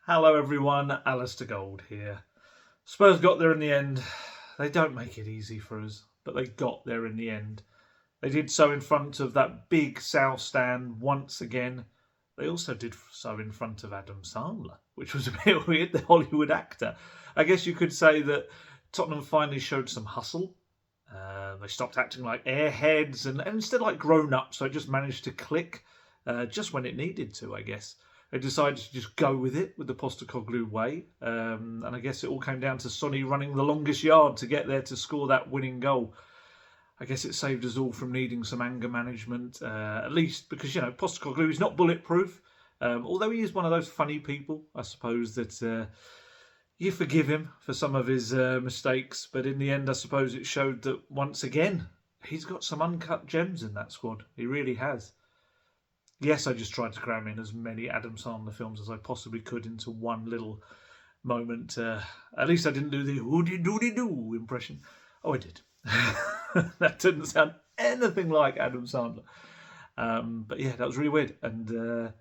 Hello everyone, Alistair Gold here. Spurs got there in the end. They don't make it easy for us, but they got there in the end. They did so in front of that big South stand once again. They also did so in front of Adam Sandler, which was a bit weird, the Hollywood actor. I guess you could say that Tottenham finally showed some hustle. They stopped acting like airheads and instead like grown-ups, so it just managed to click just when it needed to, I guess. They decided to just go with it, with the Postecoglou way. And I guess it all came down to Sonny running the longest yard to get there to score that winning goal. I guess it saved us all from needing some anger management, at least because, Postecoglou is not bulletproof. Although he is one of those funny people, I suppose, that you forgive him for some of his mistakes. But in the end, I suppose it showed that, once again, he's got some uncut gems in that squad. He really has. Yes, I just tried to cram in as many Adam Sandler films as I possibly could into one little moment. At least I didn't do the hoody-doody-doo impression. Oh, I did. That didn't sound anything like Adam Sandler. But yeah, that was really weird. And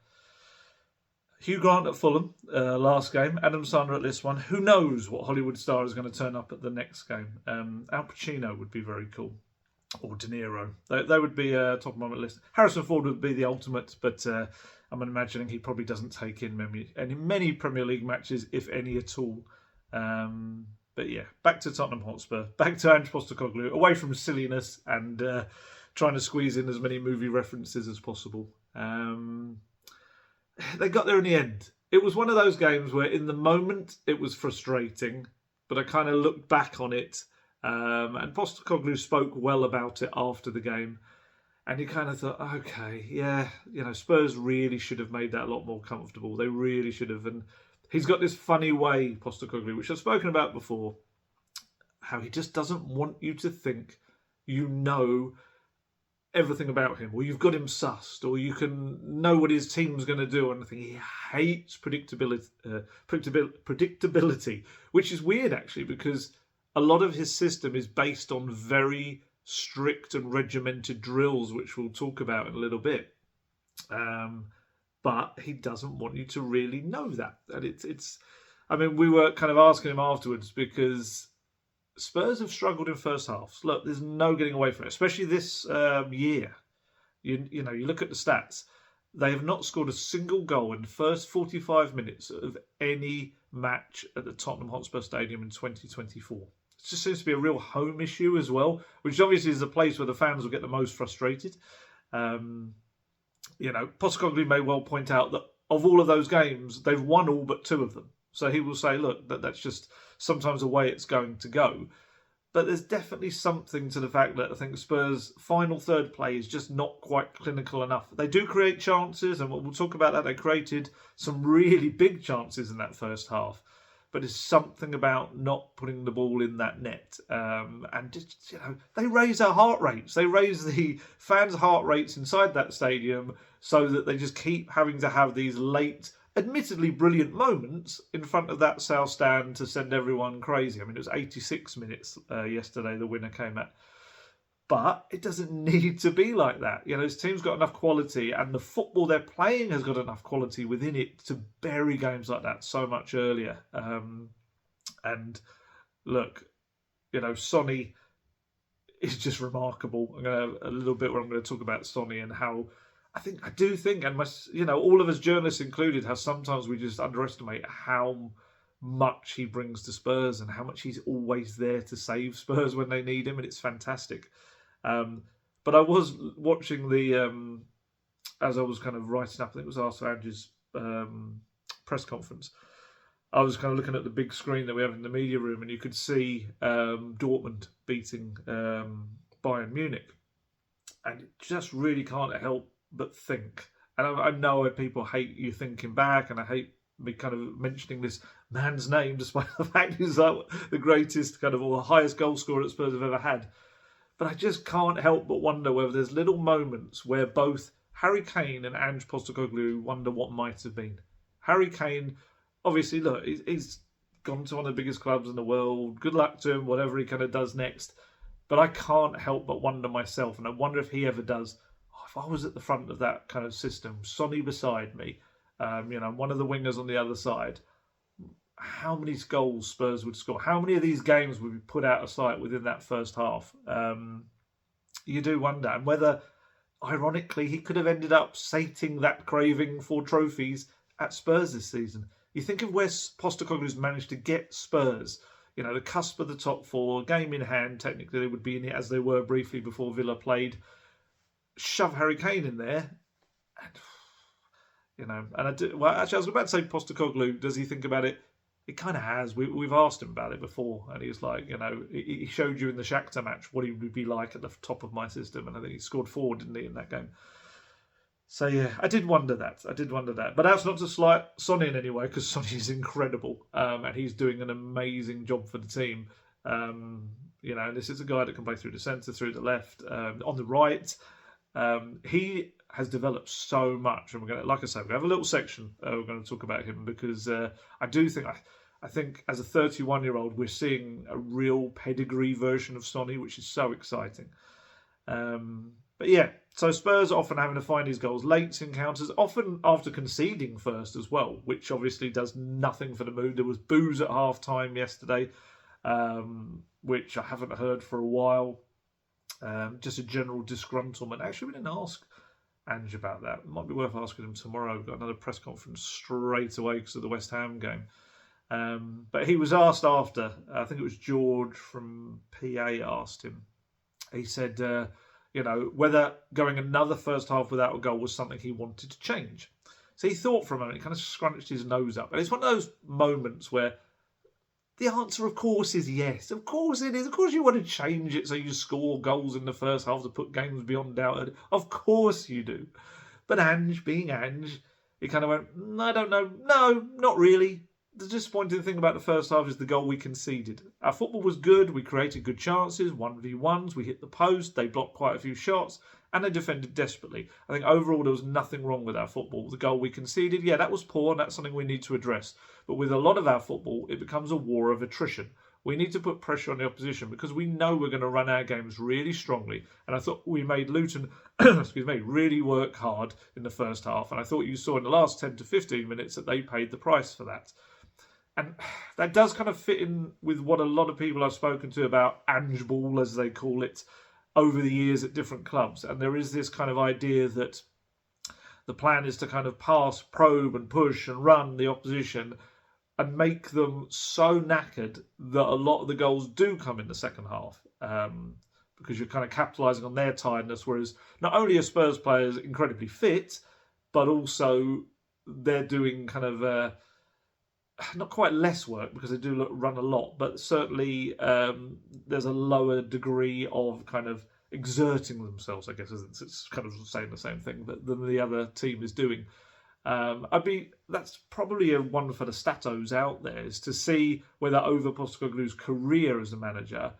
Hugh Grant at Fulham, last game. Adam Sandler at this one. Who knows what Hollywood star is going to turn up at the next game? Al Pacino would be very cool. Or De Niro. They would be top of my list. Harrison Ford would be the ultimate, but I'm imagining he probably doesn't take in many Premier League matches, if any at all. But yeah, back to Tottenham Hotspur. Back to Ange Postecoglou. Away from silliness and trying to squeeze in as many movie references as possible. They got there in the end. It was one of those games where in the moment it was frustrating, but I kind of looked back on it. And Postecoglou spoke well about it after the game. And he kind of thought, okay, yeah, Spurs really should have made that a lot more comfortable. They really should have. And he's got this funny way, Postecoglou, which I've spoken about before, how he just doesn't want you to think you know everything about him, or you've got him sussed, or you can know what his team's going to do. And I think he hates predictability, which is weird, actually, because a lot of his system is based on very strict and regimented drills, which we'll talk about in a little bit. But he doesn't want you to really know that. And we were kind of asking him afterwards because Spurs have struggled in first halves. Look, there's no getting away from it, especially this year. You look at the stats. They have not scored a single goal in the first 45 minutes of any match at the Tottenham Hotspur Stadium in 2024. It just seems to be a real home issue as well, which obviously is the place where the fans will get the most frustrated. Postecoglou may well point out that of all of those games, they've won all but two of them. So he will say, look, that's just sometimes the way it's going to go. But there's definitely something to the fact that I think Spurs' final third play is just not quite clinical enough. They do create chances, and we'll talk about that. They created some really big chances in that first half. But it's something about not putting the ball in that net. And just, they raise our heart rates. They raise the fans' heart rates inside that stadium so that they just keep having to have these late, admittedly brilliant moments in front of that South Stand to send everyone crazy. It was 86 minutes yesterday the winner came at. But it doesn't need to be like that. His team's got enough quality and the football they're playing has got enough quality within it to bury games like that so much earlier. And look, Sonny is just remarkable. I'm going to have a little bit where I'm going to talk about Sonny and how I do think, and all of us journalists included, how sometimes we just underestimate how much he brings to Spurs and how much he's always there to save Spurs when they need him, and it's fantastic. But I was watching as I was kind of writing up, I think it was after Ange's press conference, I was kind of looking at the big screen that we have in the media room, and you could see Dortmund beating Bayern Munich. And it just really can't help but think. And I know people hate you thinking back, and I hate me kind of mentioning this man's name, despite the fact he's like the greatest or the highest goal scorer that Spurs have ever had. But I just can't help but wonder whether there's little moments where both Harry Kane and Ange Postecoglou wonder what might have been. Harry Kane, obviously, look, he's gone to one of the biggest clubs in the world. Good luck to him, whatever he kind of does next. But I can't help but wonder myself, and I wonder if he ever does. If I was at the front of that kind of system, Sonny beside me, one of the wingers on the other side, how many goals Spurs would score. How many of these games would be put out of sight within that first half? You do wonder. And whether, ironically, he could have ended up sating that craving for trophies at Spurs this season. You think of where Postecoglou's managed to get Spurs, the cusp of the top four, game in hand, technically they would be in it as they were briefly before Villa played. Shove Harry Kane in there. Actually I was about to say Postecoglou, does he think about it? It kind of has. We've asked him about it before, and he's like, he showed you in the Shakhtar match what he would be like at the top of my system, and I think he scored 4, didn't he, in that game? So yeah, I did wonder that. But that's not to slight Sonny in any way, because Sonny's incredible, and he's doing an amazing job for the team. This is a guy that can play through the centre, through the left, on the right. He has developed so much, and we're going to, like I say, we're going to have a little section. We're going to talk about him because I do think, I think as a 31-year-old, we're seeing a real pedigree version of Sonny, which is so exciting. But yeah, so Spurs often having to find his goals late encounters, often after conceding first as well, which obviously does nothing for the mood. There was boos at half-time yesterday, which I haven't heard for a while. Just a general disgruntlement. Actually, we didn't ask Ange about that. It might be worth asking him tomorrow. We've got another press conference straight away because of the West Ham game. But he was asked after, I think it was George from PA asked him. He said, whether going another first half without a goal was something he wanted to change. So he thought for a moment, he kind of scrunched his nose up. And it's one of those moments where the answer, of course, is yes. Of course it is. Of course you want to change it so you score goals in the first half to put games beyond doubt. Of course you do. But Ange, being Ange, he kind of went, I don't know. No, not really. The disappointing thing about the first half is the goal we conceded. Our football was good. We created good chances, 1v1s. We hit the post. They blocked quite a few shots. And they defended desperately. I think overall there was nothing wrong with our football. The goal we conceded, yeah, that was poor, and that's something we need to address. But with a lot of our football, it becomes a war of attrition. We need to put pressure on the opposition because we know we're going to run our games really strongly. And I thought we made Luton, really work hard in the first half. And I thought you saw in the last 10 to 15 minutes that they paid the price for that. And that does kind of fit in with what a lot of people I've spoken to about Ange Ball, as they call it, over the years at different clubs. And there is this kind of idea that the plan is to kind of pass, probe and push and run the opposition and make them so knackered that a lot of the goals do come in the second half, because you're kind of capitalising on their tiredness, whereas not only are Spurs players incredibly fit, but also they're doing kind of not quite less work because they do run a lot, but certainly there's a lower degree of kind of exerting themselves, I guess. It's kind of saying the same thing, but than the other team is doing. That's probably a one for the statos out there, is to see whether over Postecoglou's career as a manager,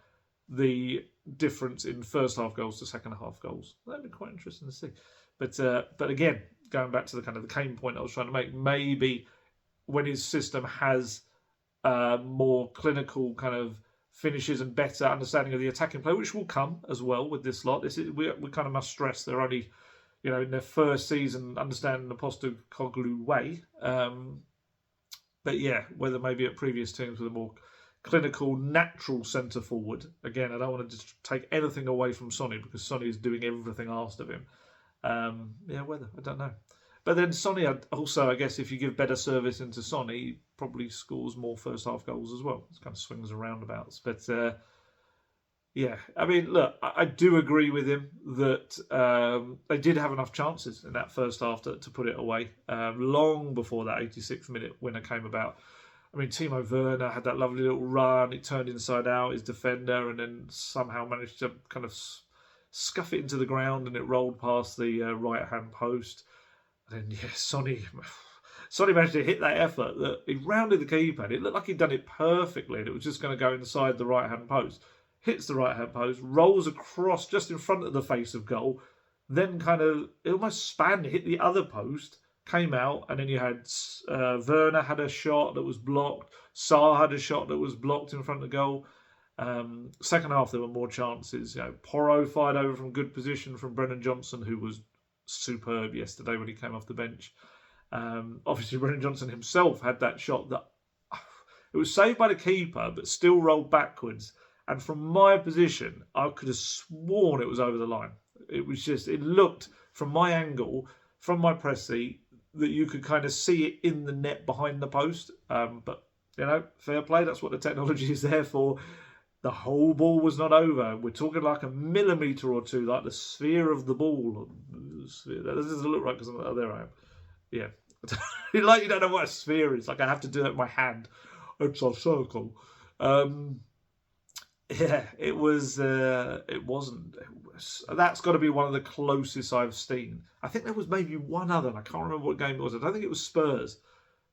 the difference in first half goals to second half goals. That'd be quite interesting to see. But again, going back to the kind of the Kane point I was trying to make, maybe when his system has more clinical kind of finishes and better understanding of the attacking play, which will come as well with this lot. We kind of must stress they're only, in their first season understanding the Postecoglou way. But yeah, whether maybe at previous teams with a more clinical, natural centre forward. Again, I don't want to just take anything away from Sonny because Sonny is doing everything asked of him. Whether, I don't know. But then Sonny also, I guess, if you give better service into Sonny, he probably scores more first half goals as well. It kind of swings and roundabouts. But I mean, look, I do agree with him that they did have enough chances in that first half to put it away. Long before that 86th minute winner came about. I mean, Timo Werner had that lovely little run. It turned inside out, his defender, and then somehow managed to kind of scuff it into the ground, and it rolled past the right-hand post. And then, Sonny managed to hit that effort that he rounded the keeper. And it looked like he'd done it perfectly, and it was just going to go inside the right-hand post. Hits the right-hand post, rolls across just in front of the face of goal, then kind of, it almost spanned, hit the other post, came out, and then you had Werner had a shot that was blocked, Sarr had a shot that was blocked in front of the goal. Second half, there were more chances. Porro fired over from good position from Brennan Johnson, who was superb yesterday when he came off the bench. Obviously, Brennan Johnson himself had that shot that It was saved by the keeper, but still rolled backwards. And from my position, I could have sworn it was over the line. It was just, it looked from my angle, from my press seat, that you could kind of see it in the net behind the post. But, you know, fair play, that's what the technology is there for. The whole ball was not over. We're talking like a millimetre or two, like the sphere of the ball. That doesn't look right because there I am. Yeah. Like you don't know what a sphere is. Like I have to do that with my hand. It's a circle. Yeah, it was. It wasn't. That's got to be one of the closest I've seen. I think there was maybe one other. And I can't remember what game it was. I don't think it was Spurs.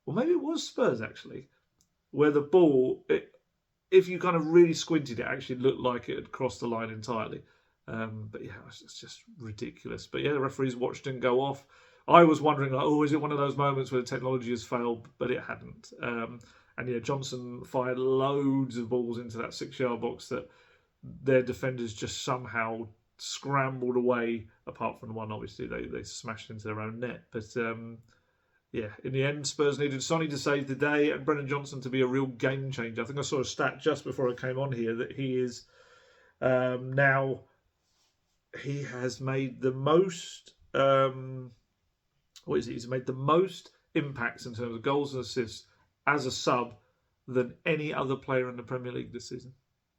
Well, maybe it was Spurs actually, where the ball, if you kind of really squinted, it actually looked like it had crossed the line entirely. But yeah, it's just ridiculous. But yeah, the referees watched it go off. I was wondering, like, oh, is it one of those moments where the technology has failed? But it hadn't. And yeah, Johnson fired loads of balls into that 6-yard box that their defenders just somehow scrambled away, apart from the one, obviously, they smashed into their own net. But yeah, in the end, Spurs needed Sonny to save the day and Brennan Johnson to be a real game changer. I think I saw a stat just before I came on here that he is now, he has made the most, he's made the most impacts in terms of goals and assists as a sub than any other player in the Premier League this season.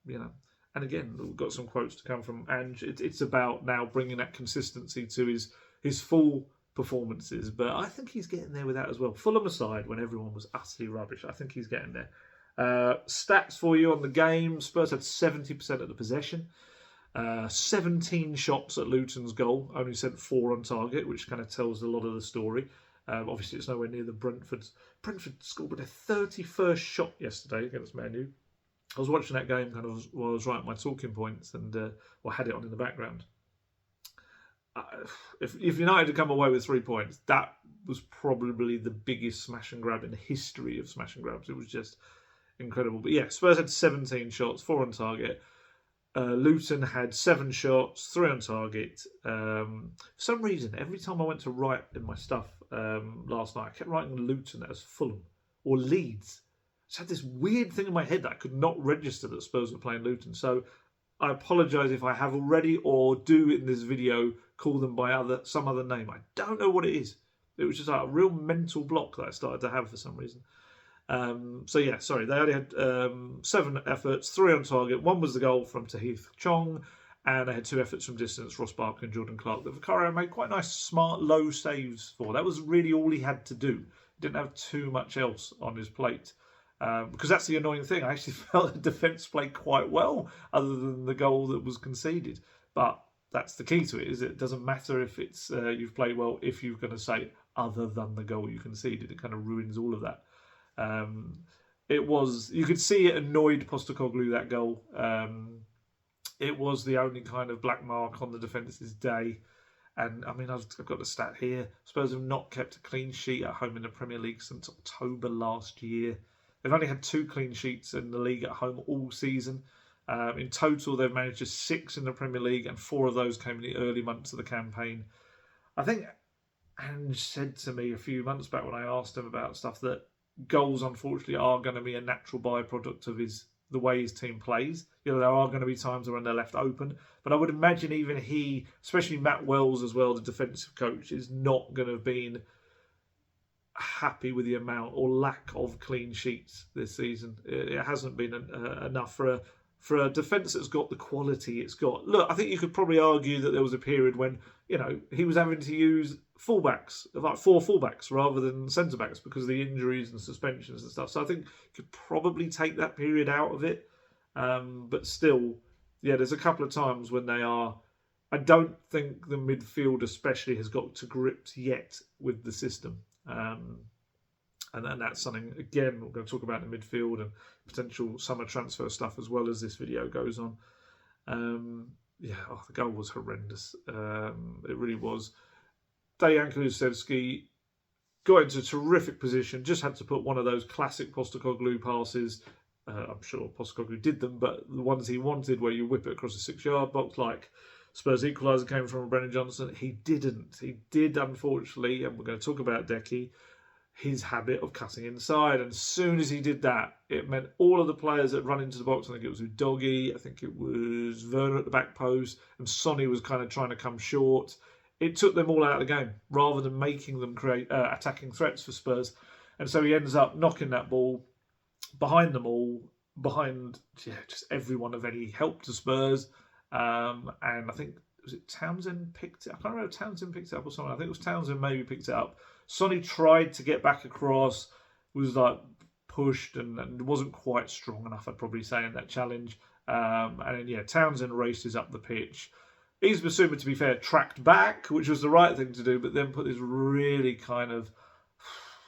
You know, and again, we've got some quotes to come from Ange. It's about now bringing that consistency to his full performances, but I think he's getting there with that as well. Fulham aside, when everyone was utterly rubbish, I think he's getting there. Stats for you on the game: Spurs had 70% of the possession. 17 shots at Luton's goal, only sent 4 on target, which kind of tells a lot of the story. Obviously, it's nowhere near the Brentford scored their 31st shot yesterday against Man U. I was watching that game kind of while I was writing my talking points and had it on in the background. If United had come away with 3 points, that was probably the biggest smash and grab in the history of smash and grabs. It was just incredible. But yeah, Spurs had 17 shots, 4 on target. Luton had 7 shots, 3 on target. For some reason, every time I went to write in my stuff last night, I kept writing Luton as Fulham or Leeds. I just had this weird thing in my head that I could not register that Spurs were playing Luton. So I apologise if I have already or do in this video call them by some other name. I don't know what it is. It was just like a real mental block that I started to have for some reason. So yeah, sorry, they only had 7 efforts, 3 on target. 1 was the goal from Tahith Chong, and they had 2 efforts from distance, Ross Barker and Jordan Clark, that Vicario made quite nice, smart, low saves for. That was really all he had to do. He didn't have too much else on his plate. Because that's the annoying thing. I actually felt the defence played quite well, other than the goal that was conceded. But that's the key to it, is it doesn't matter if it's you've played well, if you're going to say other than the goal you conceded. It kind of ruins all of that. You could see it annoyed Postecoglou, that goal. It was the only kind of black mark on the defence's day. And I mean, I've got the stat here. Spurs have not kept a clean sheet at home in the Premier League since October last year. They've only had 2 clean sheets in the league at home all season. In total, they've managed just 6 in the Premier League, and 4 of those came in the early months of the campaign. I think Ange said to me a few months back when I asked him about stuff that goals, unfortunately, are going to be a natural byproduct of the way his team plays. You know, there are going to be times when they're left open, but I would imagine even he, especially Matt Wells as well, the defensive coach, is not going to have been happy with the amount or lack of clean sheets this season. It hasn't been enough for a defence that's got the quality it's got. Look, I think you could probably argue that there was a period when, you know, he was having to use fullbacks, like 4 fullbacks rather than centre-backs because of the injuries and suspensions and stuff. So I think you could probably take that period out of it. But still, yeah, there's a couple of times when they are... I don't think the midfield especially has got to grips yet with the system. And that's something, again, we're going to talk about in the midfield and potential summer transfer stuff as well as this video goes on. The goal was horrendous. It really was. Dejan Kulusevski got into a terrific position, just had to put one of those classic Postecoglou passes. I'm sure Postecoglou did them, but the ones he wanted where you whip it across the 6-yard box, like Spurs equaliser came from Brennan Johnson, he didn't. He did, unfortunately, and we're going to talk about Decky, his habit of cutting inside. And as soon as he did that, it meant all of the players that run into the box, I think it was Udogie, I think it was Werner at the back post, and Sonny was kind of trying to come short. It took them all out of the game rather than making them create attacking threats for Spurs. And so he ends up knocking that ball behind them all, behind just everyone of any help to Spurs. And I think, was it Townsend picked it up? I can't remember if Townsend picked it up or something. I think it was Townsend maybe picked it up. Sonny tried to get back across, was like pushed and wasn't quite strong enough, I'd probably say, in that challenge. And then, Townsend races up the pitch. He's Bissouma, to be fair, tracked back, which was the right thing to do, but then put this really kind of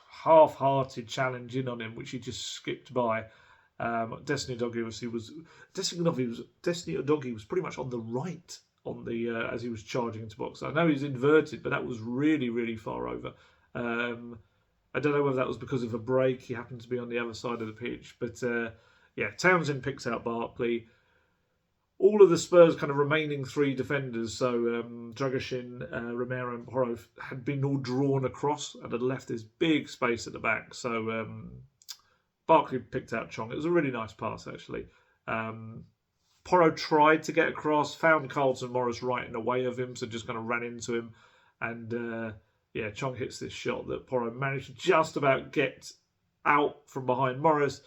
half-hearted challenge in on him, which he just skipped by. Destiny Udogie was pretty much on the right on the as he was charging into box. I know he's inverted, but that was really, really far over. I don't know whether that was because of a break. He happened to be on the other side of the pitch. But Townsend picks out Barkley. All of the Spurs kind of remaining three defenders, so Dragoshin, Romero and Porro, had been all drawn across and had left this big space at the back. So Barkley picked out Chong. It was a really nice pass, actually. Porro tried to get across, found Carlton Morris right in the way of him, so just kind of ran into him. And Chong hits this shot that Porro managed to just about get out from behind Morris,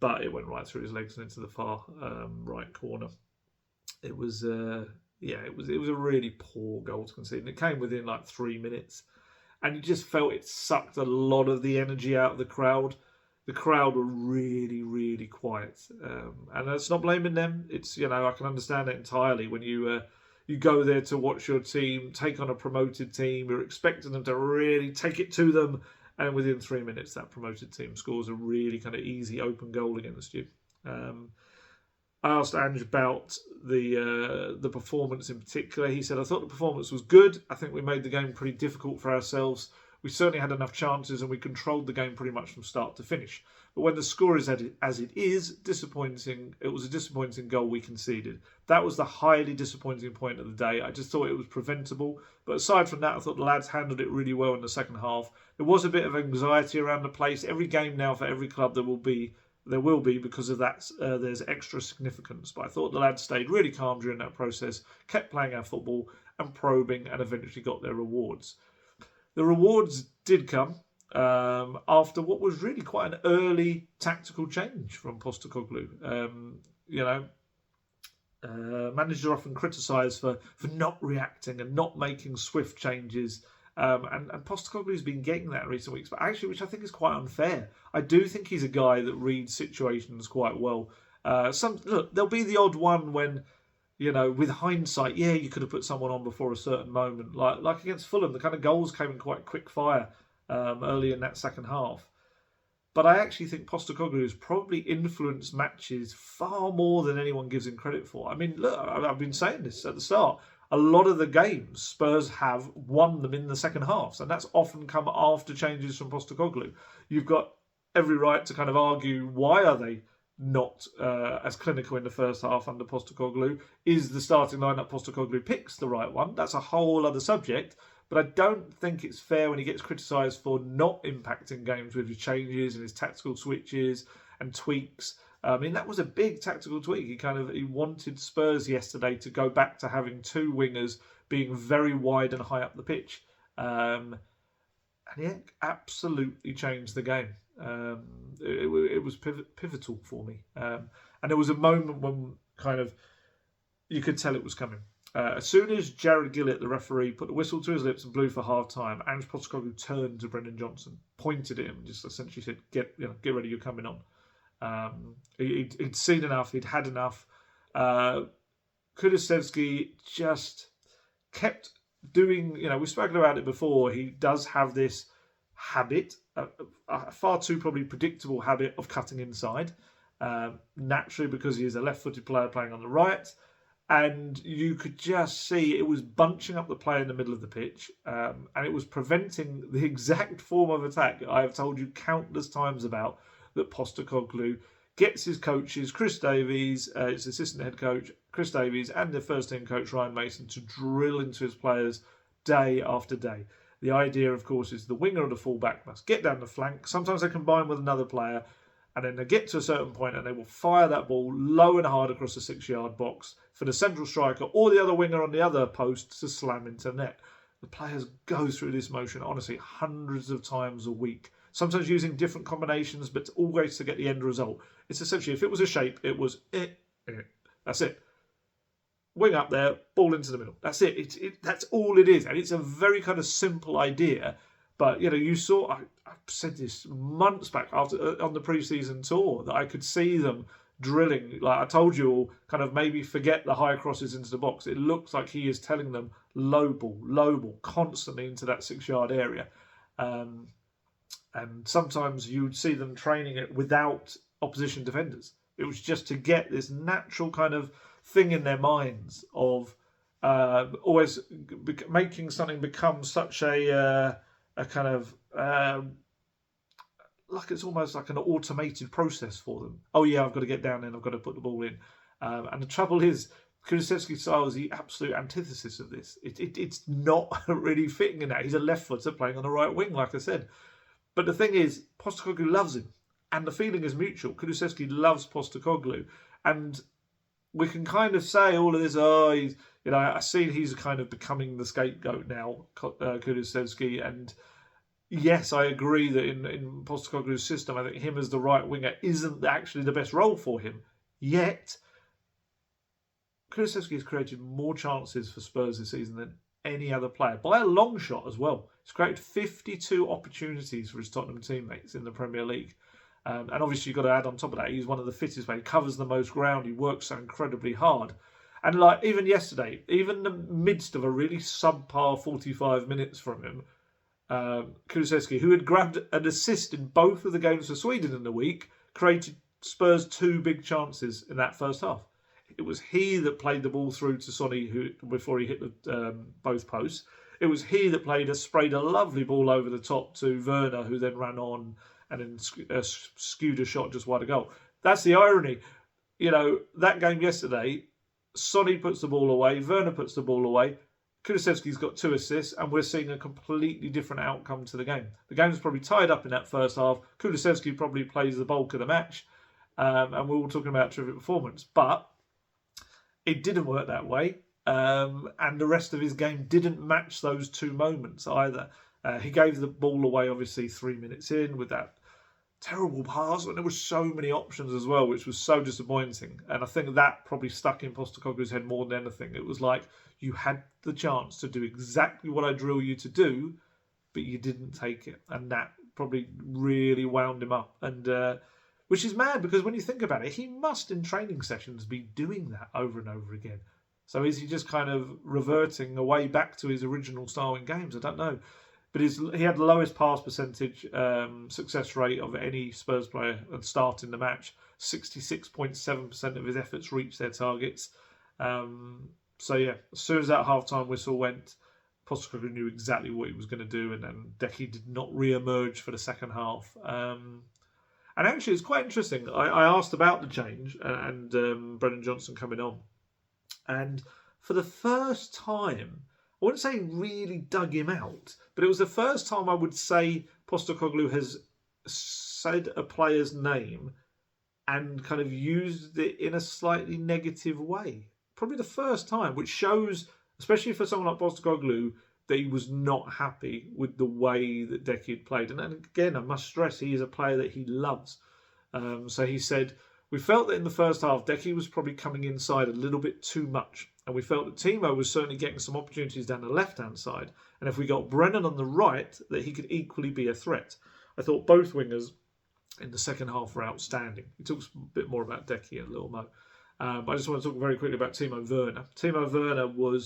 but it went right through his legs and into the far right corner. It was a really poor goal to concede. And it came within like 3 minutes, and you just felt it sucked a lot of the energy out of the crowd. The crowd were really, really quiet, and that's not blaming them. It's I can understand it entirely when you go there to watch your team take on a promoted team. You're expecting them to really take it to them, and within 3 minutes, that promoted team scores a really kind of easy open goal against you. I asked Ange about the performance in particular. He said, I thought the performance was good. I think we made the game pretty difficult for ourselves. We certainly had enough chances and we controlled the game pretty much from start to finish. But when the score is as it is, disappointing. It was a disappointing goal we conceded. That was the highly disappointing point of the day. I just thought it was preventable. But aside from that, I thought the lads handled it really well in the second half. There was a bit of anxiety around the place. Every game now for every club there will be because of that. There's extra significance. But I thought the lads stayed really calm during that process, kept playing our football and probing, and eventually got their rewards. The rewards did come after what was really quite an early tactical change from Postecoglou. Managers are often criticised for not reacting and not making swift changes. And Postecoglou's been getting that in recent weeks, but actually, which I think is quite unfair. I do think he's a guy that reads situations quite well. There'll be the odd one when, with hindsight, you could have put someone on before a certain moment. Like against Fulham, the kind of goals came in quite quick fire early in that second half. But I actually think Postecoglou has probably influenced matches far more than anyone gives him credit for. I mean, look, I've been saying this at the start. A lot of the games Spurs have won them in the second halves, and that's often come after changes from Postecoglou. You've got every right to kind of argue, why are they not as clinical in the first half under Postecoglou? Is the starting lineup Postecoglou picks the right one? That's a whole other subject. But I don't think it's fair when he gets criticised for not impacting games with his changes and his tactical switches and tweaks. I mean, that was a big tactical tweak. He wanted Spurs yesterday to go back to having two wingers being very wide and high up the pitch. And he absolutely changed the game. It was pivotal for me. And there was a moment when you could tell it was coming. As soon as Jared Gillett, the referee, put the whistle to his lips and blew for half-time, Ange Postecoglou turned to Brennan Johnson, pointed at him, and just essentially said, "Get ready, you're coming on." He'd seen enough, he'd had enough. Kulusevski just kept doing, we've spoken about it before, he does have this habit, a far too probably predictable habit of cutting inside, naturally because he is a left-footed player playing on the right. And you could just see it was bunching up the play in the middle of the pitch, and it was preventing the exact form of attack I have told you countless times about, that Postecoglou gets his coaches, Chris Davies, his assistant head coach, Chris Davies, and the first team coach, Ryan Mason, to drill into his players day after day. The idea, of course, is the winger or the fullback must get down the flank. Sometimes they combine with another player, and then they get to a certain point and they will fire that ball low and hard across the 6-yard box for the central striker or the other winger on the other post to slam into net. The players go through this motion, honestly, hundreds of times a week. Sometimes using different combinations, but always to get the end result. It's essentially, if it was a shape, it was That's it. Wing up there, ball into the middle. That's it. That's all it is. And it's a very kind of simple idea. But, you saw, I've said this months back after on the pre-season tour, that I could see them drilling. Like I told you all, kind of maybe forget the high crosses into the box. It looks like he is telling them low ball, constantly into that 6-yard area. And sometimes you'd see them training it without opposition defenders. It was just to get this natural kind of thing in their minds of always making something become such a kind of like it's almost like an automated process for them. Oh yeah, I've got to get down there and I've got to put the ball in. And the trouble is, Kulusevski's style is the absolute antithesis of this. It's not really fitting in that. He's a left footer playing on the right wing, like I said. But the thing is, Postecoglou loves him. And the feeling is mutual. Kulusevski loves Postecoglou. And we can kind of say all of this, I see he's kind of becoming the scapegoat now, Kulusevski. And yes, I agree that in Postecoglou's system, I think him as the right winger isn't actually the best role for him. Yet, Kulusevski has created more chances for Spurs this season than any other player, by a long shot as well. He's created 52 opportunities for his Tottenham teammates in the Premier League. And obviously you've got to add on top of that, he's one of the fittest players. He covers the most ground. He works so incredibly hard. And like even yesterday, even in the midst of a really subpar 45 minutes from him, Kulusevski, who had grabbed an assist in both of the games for Sweden in the week, created Spurs 2 big chances in that first half. It was he that played the ball through to Sonny before he hit both posts. It was he that sprayed a lovely ball over the top to Werner, who then ran on and then skewed a shot just wide of goal. That's the irony. That game yesterday, Sonny puts the ball away, Werner puts the ball away, Kulusevski's got 2 assists, and we're seeing a completely different outcome to the game. The game's probably tied up in that first half. Kulusevski probably plays the bulk of the match, and we're all talking about terrific performance. But it didn't work that way, and the rest of his game didn't match those 2 moments either. He gave the ball away, obviously, 3 minutes in with that terrible pass, and there were so many options as well, which was so disappointing. And I think that probably stuck in Postecoglou's head more than anything. It was like, you had the chance to do exactly what I drill you to do, but you didn't take it. And that probably really wound him up. And which is mad, because when you think about it, he must in training sessions be doing that over and over again. So is he just kind of reverting away back to his original style in games? I don't know. But he had the lowest pass percentage success rate of any Spurs player at start in the match. 66.7% of his efforts reached their targets. So yeah, as soon as that half-time whistle went, Postecoglou knew exactly what he was going to do, and then Decky did not re-emerge for the second half. And actually, it's quite interesting. I asked about the change and Brennan Johnson coming on. And for the first time, I wouldn't say really dug him out, but it was the first time I would say Postecoglou has said a player's name and kind of used it in a slightly negative way. Probably the first time, which shows, especially for someone like Postecoglou, that he was not happy with the way that Decky had played. And again, I must stress, he is a player that he loves. So he said, we felt that in the first half, Decky was probably coming inside a little bit too much. And we felt that Timo was certainly getting some opportunities down the left-hand side. And if we got Brennan on the right, that he could equally be a threat. I thought both wingers in the second half were outstanding. He talks a bit more about Decky in a little mo. But I just want to talk very quickly about Timo Werner. Timo Werner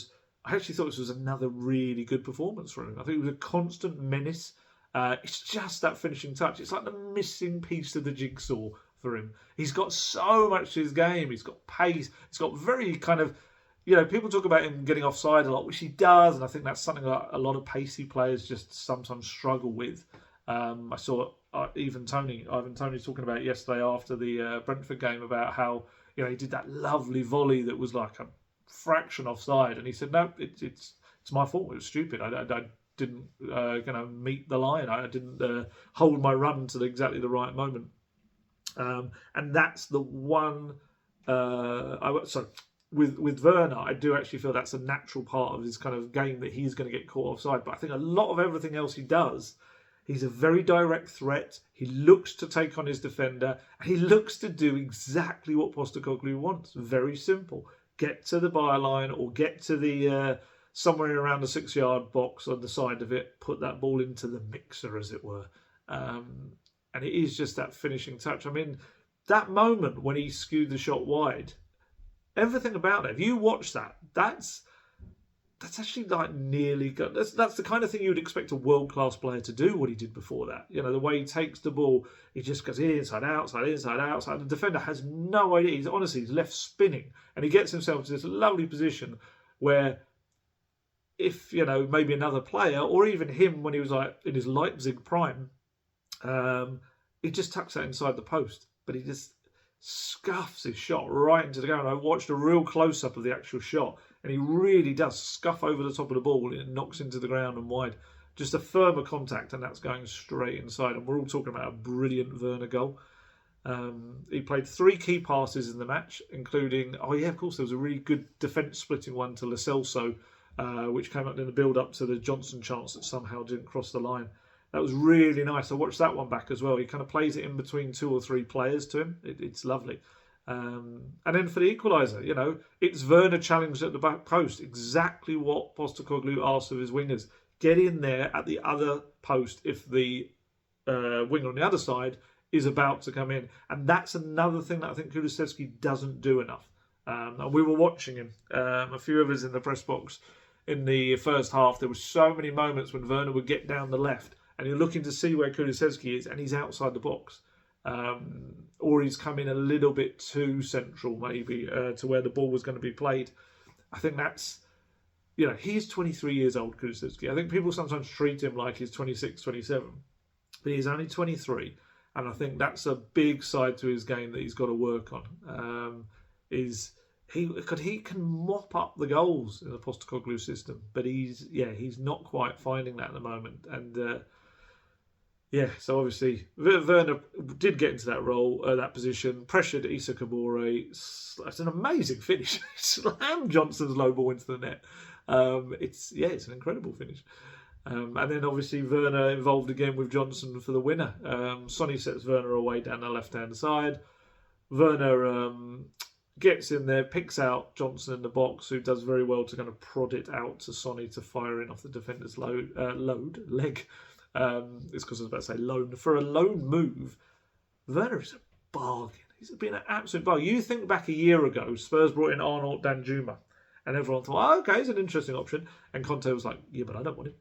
I actually thought this was another really good performance from him. I think it was a constant menace. It's just that finishing touch. It's like the missing piece of the jigsaw for him. He's got so much to his game. He's got pace. He's got very kind of, people talk about him getting offside a lot, which he does, and I think that's something that a lot of pacey players just sometimes struggle with. I saw Ivan Toney talking about it yesterday after the Brentford game about how he did that lovely volley that was like a fraction offside, and he said, no, it's my fault. It was stupid. I didn't meet the line. I didn't hold my run to exactly the right moment. And that's the one. With Werner, I do actually feel that's a natural part of his kind of game that he's going to get caught offside. But I think a lot of everything else he does, he's a very direct threat. He looks to take on his defender, and he looks to do exactly what Postecoglou wants. Very simple: get to the byline or get to the somewhere around the 6-yard box on the side of it, put that ball into the mixer, as it were. And it is just that finishing touch. I mean, that moment when he skewed the shot wide, everything about it, if you watch that, that's actually like nearly good. That's the kind of thing you would expect a world-class player to do, what he did before that. You know, the way he takes the ball, he just goes inside, outside, inside, outside. The defender has no idea. He's left spinning. And he gets himself to this lovely position where if, maybe another player, or even him when he was like in his Leipzig prime, he just tucks that inside the post. But he just scuffs his shot right into the goal. And I watched a real close-up of the actual shot, and he really does scuff over the top of the ball, and it knocks into the ground and wide. Just a firmer contact, and that's going straight inside. And we're all talking about a brilliant Werner goal. He played 3 key passes in the match, including, of course, there was a really good defence-splitting one to Lo Celso, which came up in the build-up to the Johnson chance that somehow didn't cross the line. That was really nice. I watched that one back as well. He kind of plays it in between 2 or 3 players to him. It's lovely. And then for the equaliser, it's Werner challenged at the back post. Exactly what Postecoglou asked of his wingers. Get in there at the other post if the winger on the other side is about to come in. And that's another thing that I think Kulusevski doesn't do enough. And we were watching him, a few of us in the press box in the first half. There were so many moments when Werner would get down the left, and you're looking to see where Kulusevski is, and he's outside the box. Or he's come in a little bit too central, maybe, to where the ball was going to be played. I think that's, he's 23 years old, Kulusevski. I think people sometimes treat him like he's 26, 27. But he's only 23. And I think that's a big side to his game that he's got to work on. He can mop up the goals in the Postecoglou system. But he's not quite finding that at the moment. And so obviously Werner did get into that role, that position, pressured Issa Kabore. It's an amazing finish. Slammed Johnson's low ball into the net. It's an incredible finish. And then obviously Werner involved again with Johnson for the winner. Sonny sets Werner away down the left-hand side. Werner gets in there, picks out Johnson in the box, who does very well to kind of prod it out to Sonny to fire in off the defender's leg. It's because I was about to say loan. For a loan move, Werner is a bargain. He's been an absolute bargain. You think back a year ago, Spurs brought in Arnold Danjuma, and everyone thought, okay, it's an interesting option. And Conte was like, yeah, but I don't want him.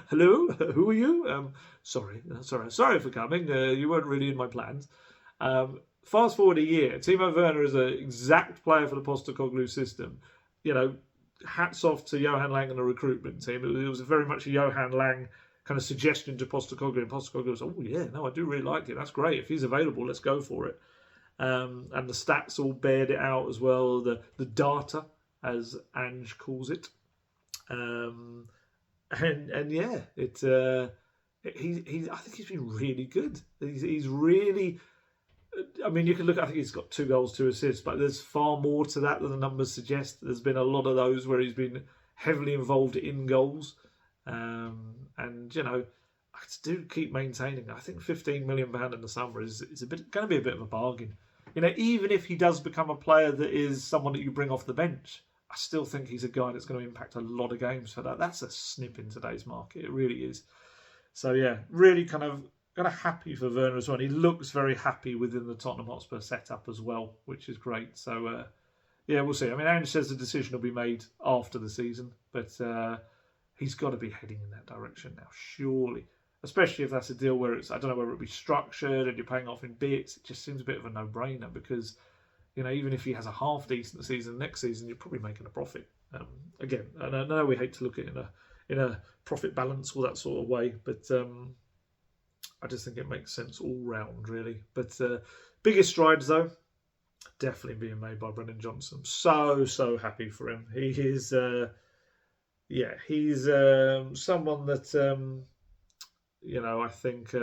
Hello, who are you? Sorry for coming. You weren't really in my plans. Fast forward a year, Timo Werner is an exact player for the Postecoglou system. Hats off to Johan Lang and the recruitment team. It was very much a Johan Lang kind of suggestion to Postecoglou, and Postecoglou was, I do really like it. That's great. If he's available, let's go for it. And the stats all bared it out as well. The data, as Ange calls it. I think he's been really good. He's really. I mean, you can look. I think he's got 2 goals, 2 assists, but there's far more to that than the numbers suggest. There's been a lot of those where he's been heavily involved in goals. I do keep maintaining. I think £15 million in the summer is going to be a bit of a bargain. Even if he does become a player that is someone that you bring off the bench, I still think he's a guy that's going to impact a lot of games for that. That's a snip in today's market. It really is. So really kind of happy for Werner as well. He looks very happy within the Tottenham Hotspur setup as well, which is great. So we'll see. I mean, Ange says the decision will be made after the season, but he's got to be heading in that direction now, surely. Especially if that's a deal where I don't know whether it'll be structured and you're paying off in bits. It just seems a bit of a no-brainer because, even if he has a half-decent season next season, you're probably making a profit. Again, and I know we hate to look at it in a profit balance or that sort of way, but I just think it makes sense all round, really. But biggest strides, though, definitely being made by Brennan Johnson. So happy for him. He is... yeah, he's someone that I think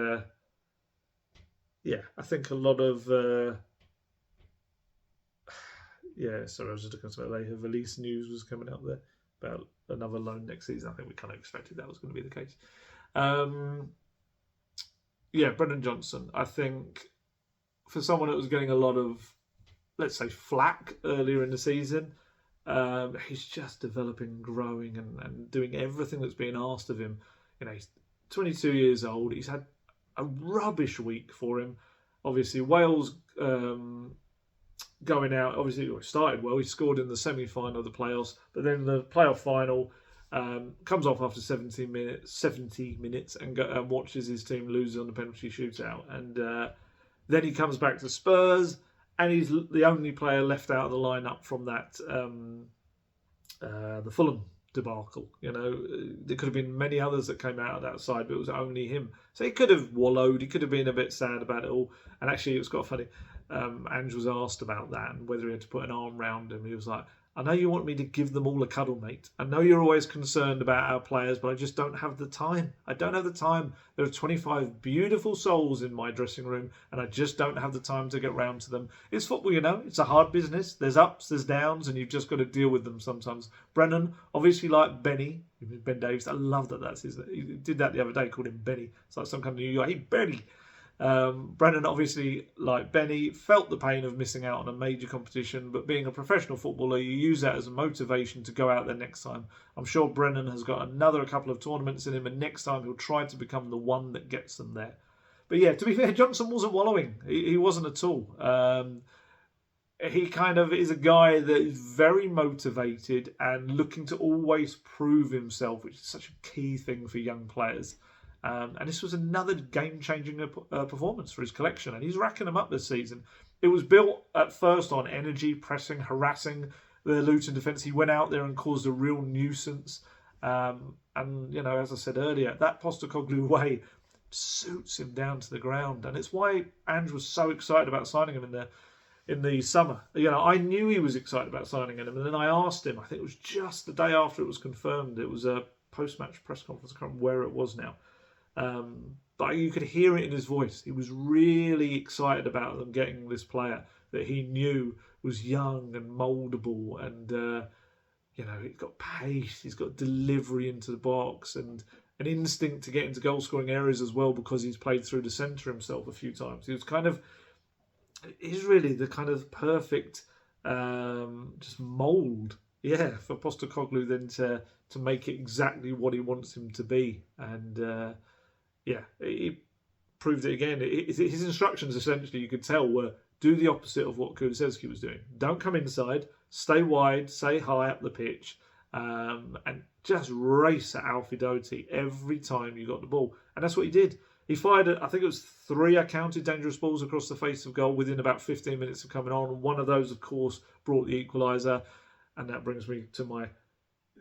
I think a lot of sorry, I was just looking at something later. Release news was coming out there about another loan next season. I think we kind of expected that was going to be the case. Brennan Johnson. I think for someone that was getting a lot of, let's say, flack earlier in the season, he's just developing, growing, and doing everything that's being asked of him. He's 22 years old. He's had a rubbish week for him. Obviously, Wales going out. Obviously, it started well. He scored in the semi-final of the playoffs, but then the playoff final comes off after 70 minutes, and watches his team lose on the penalty shootout. And then he comes back to Spurs, and he's the only player left out of the lineup from that the Fulham debacle. There could have been many others that came out of that side, but it was only him. So he could have wallowed. He could have been a bit sad about it all. And actually, it was quite funny. Ange was asked about that and whether he had to put an arm around him. He was like, I know you want me to give them all a cuddle, mate. I know you're always concerned about our players, but I just don't have the time. I don't have the time. There are 25 beautiful souls in my dressing room, and I just don't have the time to get round to them. It's football, It's a hard business. There's ups, there's downs, and you've just got to deal with them sometimes. Brennan, obviously like Benny, Ben Davies. I love that that's his. He did that the other day, called him Benny. It's like some kind of New York. Hey, Benny. Brennan, obviously, like Benny, felt the pain of missing out on a major competition, but being a professional footballer, you use that as a motivation to go out there next time. I'm sure Brennan has got another couple of tournaments in him, and next time he'll try to become the one that gets them there. But yeah, to be fair, Johnson wasn't wallowing. He wasn't at all. He kind of is a guy that is very motivated and looking to always prove himself, which is such a key thing for young players. And this was another game-changing performance for his collection, and he's racking them up this season. It was built at first on energy, pressing, harassing the Luton defence. He went out there and caused a real nuisance. And, as I said earlier, that Postecoglou way suits him down to the ground. And it's why Ange was so excited about signing him in the summer. I knew he was excited about signing him, and then I asked him, I think it was just the day after it was confirmed. It was a post-match press conference. I can't remember where it was now. But you could hear it in his voice. He was really excited about them getting this player that he knew was young and mouldable, and he's got pace, he's got delivery into the box, and an instinct to get into goal-scoring areas as well, because he's played through the centre himself a few times. He's really the kind of perfect just mould, for Postecoglou then to make it exactly what he wants him to be, and. He proved it again. His instructions, essentially, you could tell, were do the opposite of what Kulusevski was doing. Don't come inside, stay wide, stay high up the pitch, and just race at Alfie Doherty every time you got the ball. And that's what he did. He fired, I think it was 3, I counted, dangerous balls across the face of goal within about 15 minutes of coming on. One of those, of course, brought the equaliser. And that brings me to my...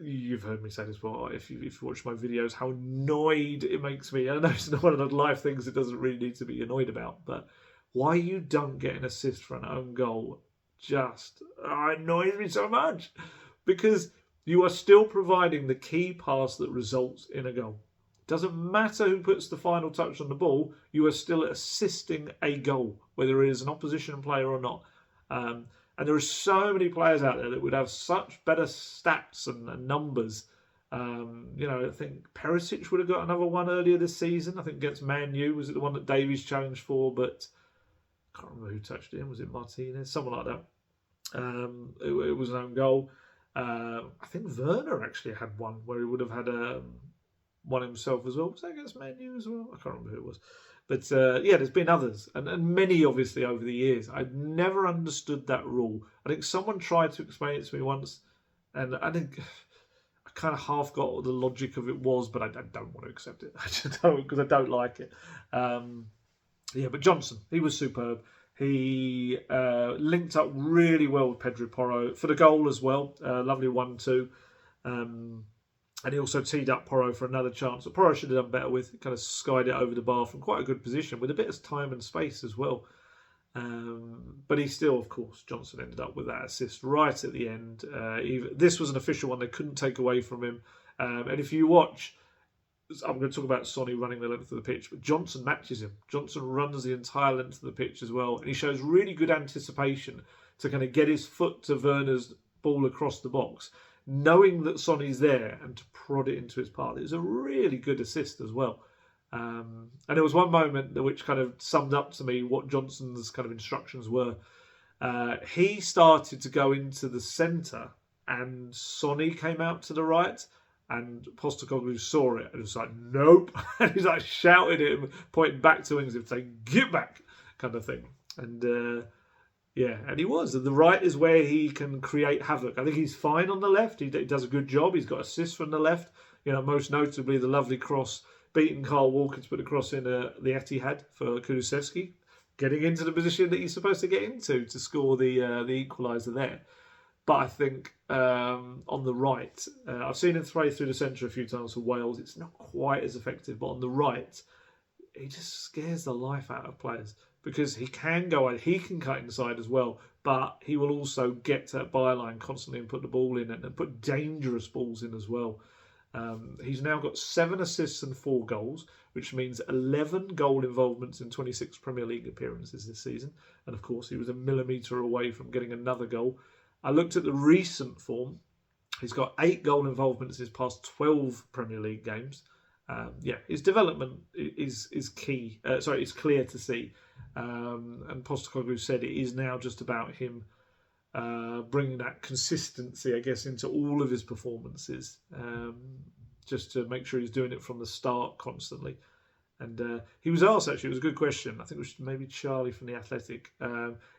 You've heard me say this before, if you watch my videos, how annoyed it makes me. I know it's not one of the life things it doesn't really need to be annoyed about, but why you don't get an assist for an own goal just annoys me so much, because you are still providing the key pass that results in a goal. It doesn't matter who puts the final touch on the ball, you are still assisting a goal, whether it is an opposition player or not. And there are so many players out there that would have such better stats and numbers. I think Perisic would have got another one earlier this season. I think against Man U, was it the one that Davies challenged for? But I can't remember who touched it. Was it Martinez? Someone like that. It was an own goal. I think Werner actually had one where he would have had one himself as well. Was that against Man U as well? I can't remember who it was. But there's been others, and many obviously over the years. I'd never understood that rule. I think someone tried to explain it to me once, and I think I kind of half got what the logic of it was, but I don't want to accept it. I just don't, because I don't like it. But Johnson, he was superb. He linked up really well with Pedro Porro for the goal as well. Lovely 1-2. And he also teed up Porro for another chance that Porro should have done better with. He kind of skied it over the bar from quite a good position with a bit of time and space as well. But he still, of course, Johnson ended up with that assist right at the end. This was an official one they couldn't take away from him. And if you watch, I'm going to talk about Sonny running the length of the pitch, but Johnson matches him. Johnson runs the entire length of the pitch as well, and he shows really good anticipation to kind of get his foot to Werner's ball across the box, knowing that Sonny's there, and to prod it into his path. It was a really good assist as well. And there was one moment which kind of summed up to me what Johnson's kind of instructions were. He started to go into the centre, and Sonny came out to the right, and Postecoglou saw it and was like, nope. And he's like shouting at him, pointing back to him as if saying, get back, kind of thing. And and he was. And the right is where he can create havoc. I think he's fine on the left. He does a good job. He's got assists from the left. Most notably the lovely cross, beating Carl Walker to put the cross in the Etihad for Kulusevski, getting into the position that he's supposed to get into to score the equaliser there. But I think on the right, I've seen him throw through the centre a few times for Wales. It's not quite as effective, but on the right, he just scares the life out of players because he can go out, he can cut inside as well, but he will also get to that byline constantly and put the ball in and put dangerous balls in as well. He's now got 7 assists and 4 goals, which means 11 goal involvements in 26 Premier League appearances this season. And of course, he was a millimetre away from getting another goal. I looked at the recent form. He's got 8 goal involvements in his past 12 Premier League games. His development is key. It's clear to see. And Postecoglou said it is now just about him bringing that consistency, I guess, into all of his performances, just to make sure he's doing it from the start constantly. And he was asked, actually, it was a good question, I think it was maybe Charlie from The Athletic,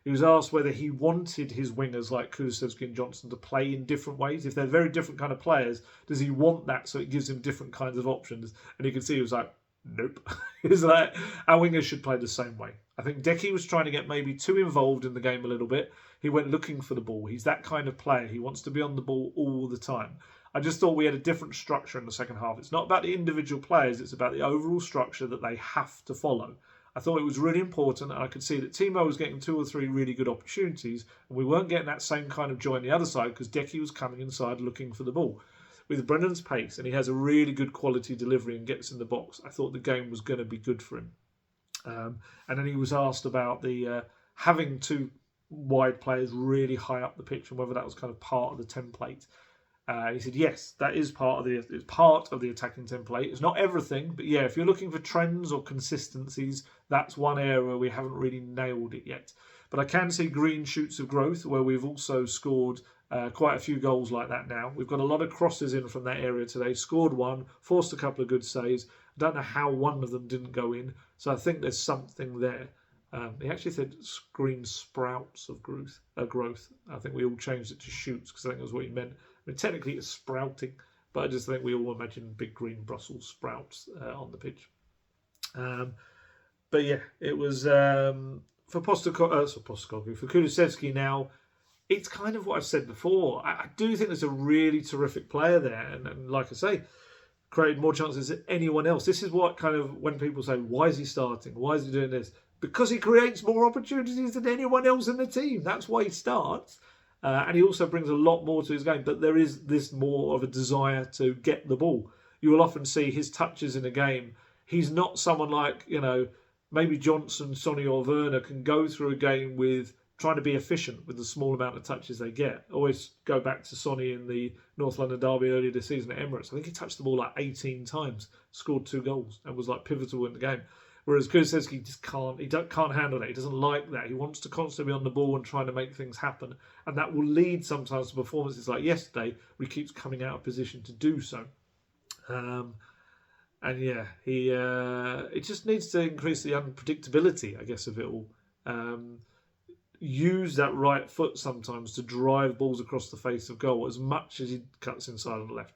he was asked whether he wanted his wingers like Kulusevski and Johnson to play in different ways. If they're very different kind of players, does he want that so it gives him different kinds of options? And you can see he was like, nope. He was like, our wingers should play the same way. I think Decky was trying to get maybe too involved in the game a little bit. He went looking for the ball. He's that kind of player. He wants to be on the ball all the time. I just thought we had a different structure in the second half. It's not about the individual players. It's about the overall structure that they have to follow. I thought it was really important, and I could see that Timo was getting 2 or 3 really good opportunities, and we weren't getting that same kind of joy on the other side because Decky was coming inside looking for the ball. With Brennan's pace, and he has a really good quality delivery and gets in the box, I thought the game was going to be good for him. And then he was asked about the having 2 wide players really high up the pitch and whether that was kind of part of the template. He said, yes, that is part of the attacking template. It's not everything, but yeah, if you're looking for trends or consistencies, that's one area we haven't really nailed it yet. But I can see green shoots of growth where we've also scored quite a few goals like that now. We've got a lot of crosses in from that area today, scored 1, forced a couple of good saves. I don't know how one of them didn't go in, so I think there's something there. He actually said green sprouts of growth. I think we all changed it to shoots because I think that's what he meant. I mean, technically it's sprouting, but I just think we all imagine big green Brussels sprouts on the pitch. But yeah, it was for Postecoglou, for Kulusevski now. It's kind of what I've said before. I do think there's a really terrific player there, and like I say, created more chances than anyone else. This is what kind of, when people say, why is he starting? Why is he doing this? Because he creates more opportunities than anyone else in the team. That's why he starts. And he also brings a lot more to his game. But there is this more of a desire to get the ball. You will often see his touches in a game. He's not someone like, maybe Johnson, Sonny or Werner can go through a game with trying to be efficient with the small amount of touches they get. Always go back to Sonny in the North London derby earlier this season at Emirates. I think he touched the ball like 18 times, scored 2 goals and was like pivotal in the game. Whereas Kulusevski just can't handle that. He doesn't like that. He wants to constantly be on the ball and trying to make things happen. And that will lead sometimes to performances like yesterday, where he keeps coming out of position to do so. It just needs to increase the unpredictability, I guess, of it all. Use that right foot sometimes to drive balls across the face of goal as much as he cuts inside on the left.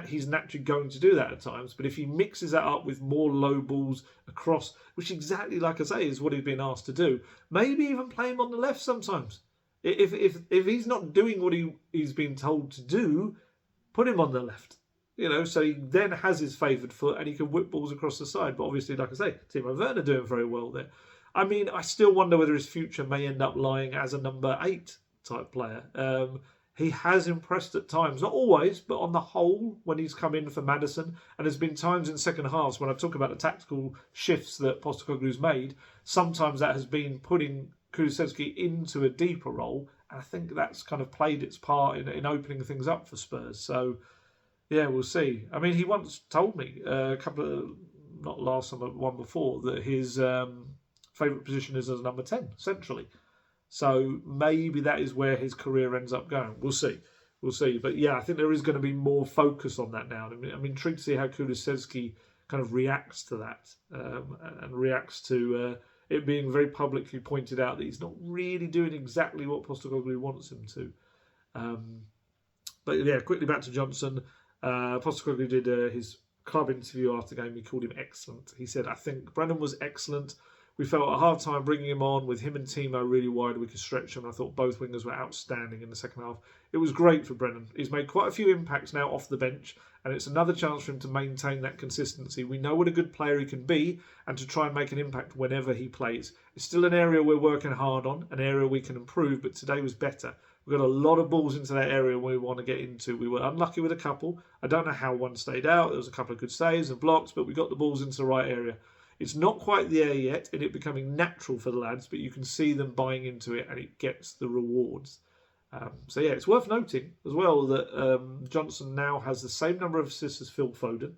He's naturally going to do that at times, but if he mixes that up with more low balls across, which exactly like I say is what he's been asked to do, maybe even play him on the left sometimes. If he's not doing what he's been told to do, put him on the left. So he then has his favoured foot and he can whip balls across the side. But obviously, like I say, Timo Werner doing very well there. I mean, I still wonder whether his future may end up lying as a number 8 type player. he has impressed at times. Not always, but on the whole, when he's come in for Maddison. And there's been times in second halves when I talk about the tactical shifts that Postecoglou's made, sometimes that has been putting Kulusevski into a deeper role. And I think that's kind of played its part in opening things up for Spurs. So, yeah, we'll see. I mean, he once told me a couple of, not last time, but one before, that his favourite position is as number 10, centrally. So maybe that is where his career ends up going. We'll see. We'll see. But yeah, I think there is going to be more focus on that now. I'm intrigued to see how Kulusevski kind of reacts to that and reacts to it being very publicly pointed out that he's not really doing exactly what Postecoglou wants him to. But yeah, quickly back to Johnson. Postecoglou did his club interview after the game. He called him excellent. He said, "I think Brennan was excellent. We felt a hard time bringing him on with him and Timo really wide. We could stretch him. I thought both wingers were outstanding in the second half. It was great for Brennan. He's made quite a few impacts now off the bench, and it's another chance for him to maintain that consistency. We know what a good player he can be and to try and make an impact whenever he plays. It's still an area we're working hard on, an area we can improve, but today was better. We've got a lot of balls into that area we want to get into. We were unlucky with a couple. I don't know how one stayed out. There was a couple of good saves and blocks, but we got the balls into the right area. It's not quite there yet, and it becoming natural for the lads, but you can see them buying into it, and it gets the rewards." So yeah, it's worth noting as well that Johnson now has the same number of assists as Phil Foden.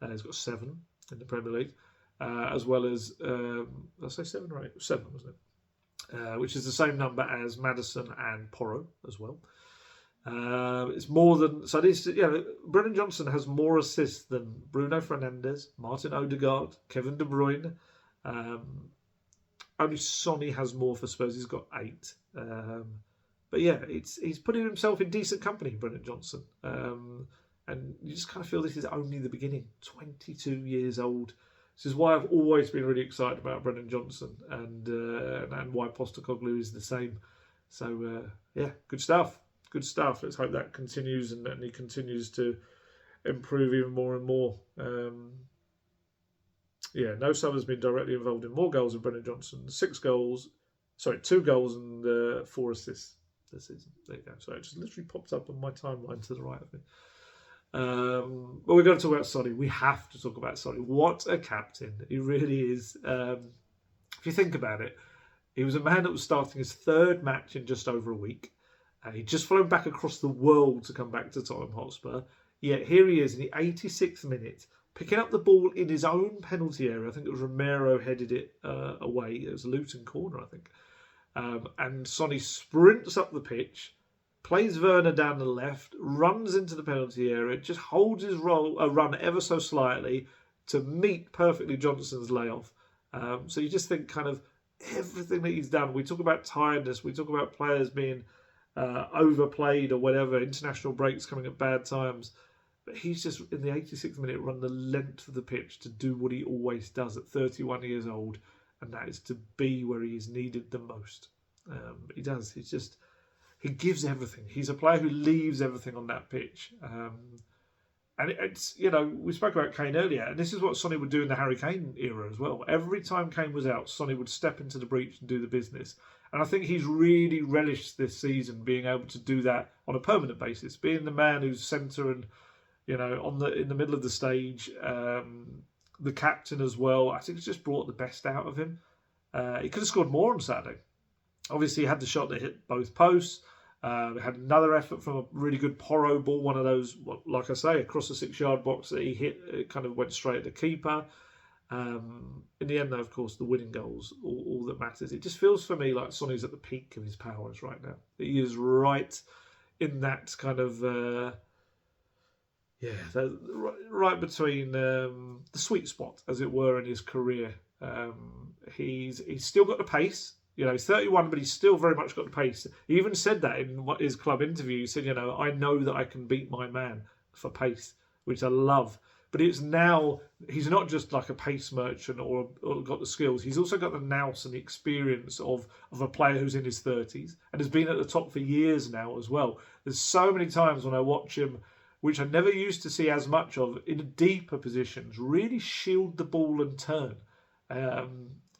He's got 7 in the Premier League, as well as, did I say 7 or 8? 7, wasn't it? Which is the same number as Maddison and Porro as well. It's more than Brennan Johnson has more assists than Bruno Fernandes, Martin Odegaard, Kevin De Bruyne. Only Sonny has more for Spurs. He's got 8. But yeah, he's putting himself in decent company, Brennan Johnson. And you just kind of feel this is only the beginning. 22 years old. This is why I've always been really excited about Brennan Johnson and why Postecoglou is the same. So yeah, good stuff. Good stuff. Let's hope that continues and he continues to improve even more and more. No sub has been directly involved in more goals than Brennan Johnson. 2 goals and 4 assists this season. There you go. So it just literally popped up on my timeline to the right of me. But we're going to talk about Sonny. We have to talk about Sonny. What a captain. He really is. If you think about it, he was a man that was starting his 3rd match in just over a week. He'd just flown back across the world to come back to Tottenham Hotspur. Yet here he is in the 86th minute, picking up the ball in his own penalty area. I think it was Romero headed it away. It was a Luton corner, I think. And Sonny sprints up the pitch, plays Werner down the left, runs into the penalty area, just holds his run ever so slightly to meet perfectly Johnson's layoff. So you just think kind of everything that he's done. We talk about tiredness. We talk about players being overplayed or whatever, international breaks coming at bad times. But he's just, in the 86th minute, run the length of the pitch to do what he always does at 31 years old, and that is to be where he is needed the most. He does. He gives everything. He's a player who leaves everything on that pitch. And it's, we spoke about Kane earlier, and this is what Sonny would do in the Harry Kane era as well. Every time Kane was out, Sonny would step into the breach and do the business. And I think he's really relished this season being able to do that on a permanent basis, being the man who's centre and, in the middle of the stage, the captain as well. I think it's just brought the best out of him. He could have scored more on Saturday. Obviously, he had the shot that hit both posts. Had another effort from a really good Porro ball, one of those, like I say, across the 6-yard box that he hit. It kind of went straight at the keeper. In the end, though, of course, the winning goals, all that matters. It just feels for me like Sonny's at the peak of his powers right now. He is right in that kind of, right between the sweet spot, as it were, in his career. He's still got the pace. He's 31, but he's still very much got the pace. He even said that in his club interview. He said, I know that I can beat my man for pace, which I love. But it's now, he's not just like a pace merchant or got the skills. He's also got the nous and the experience of a player who's in his 30s and has been at the top for years now as well. There's so many times when I watch him, which I never used to see as much of, in deeper positions, really shield the ball and turn.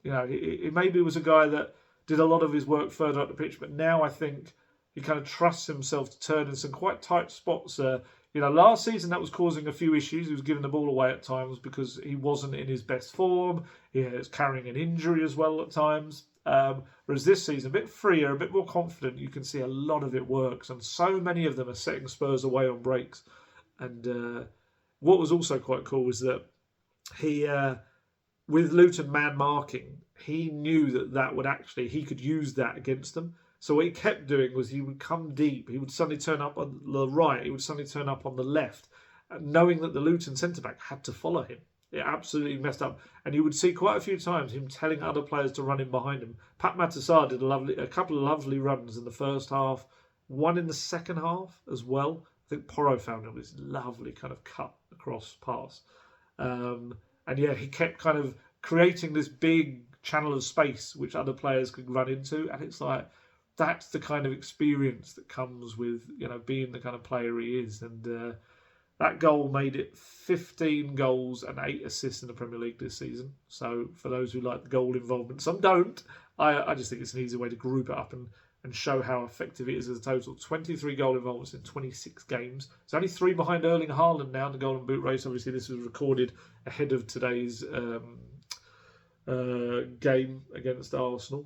He maybe was a guy that did a lot of his work further up the pitch, but now I think He kind of trusts himself to turn in some quite tight spots. Last season that was causing a few issues. He was giving the ball away at times because he wasn't in his best form. He was carrying an injury as well at times. Whereas this season, a bit freer, a bit more confident, you can see a lot of it works. And so many of them are setting Spurs away on breaks. And what was also quite cool was that he, with Luton man marking, he knew that would actually, he could use that against them. So what he kept doing was he would come deep. He would suddenly turn up on the right. He would suddenly turn up on the left, knowing that the Luton centre-back had to follow him. It absolutely messed up. And you would see quite a few times him telling other players to run in behind him. Pat Matasar did a couple of lovely runs in the first half, one in the second half as well. I think Porro found him with this lovely kind of cut across pass. And yeah, he kept kind of creating this big channel of space which other players could run into. And it's like, that's the kind of experience that comes with, being the kind of player he is. And that goal made it 15 goals and 8 assists in the Premier League this season. So for those who like the goal involvement, some don't, I just think it's an easy way to group it up and show how effective it is as a total. 23 goal involvements in 26 games. It's only 3 behind Erling Haaland now in the Golden Boot race. Obviously, this was recorded ahead of today's game against Arsenal.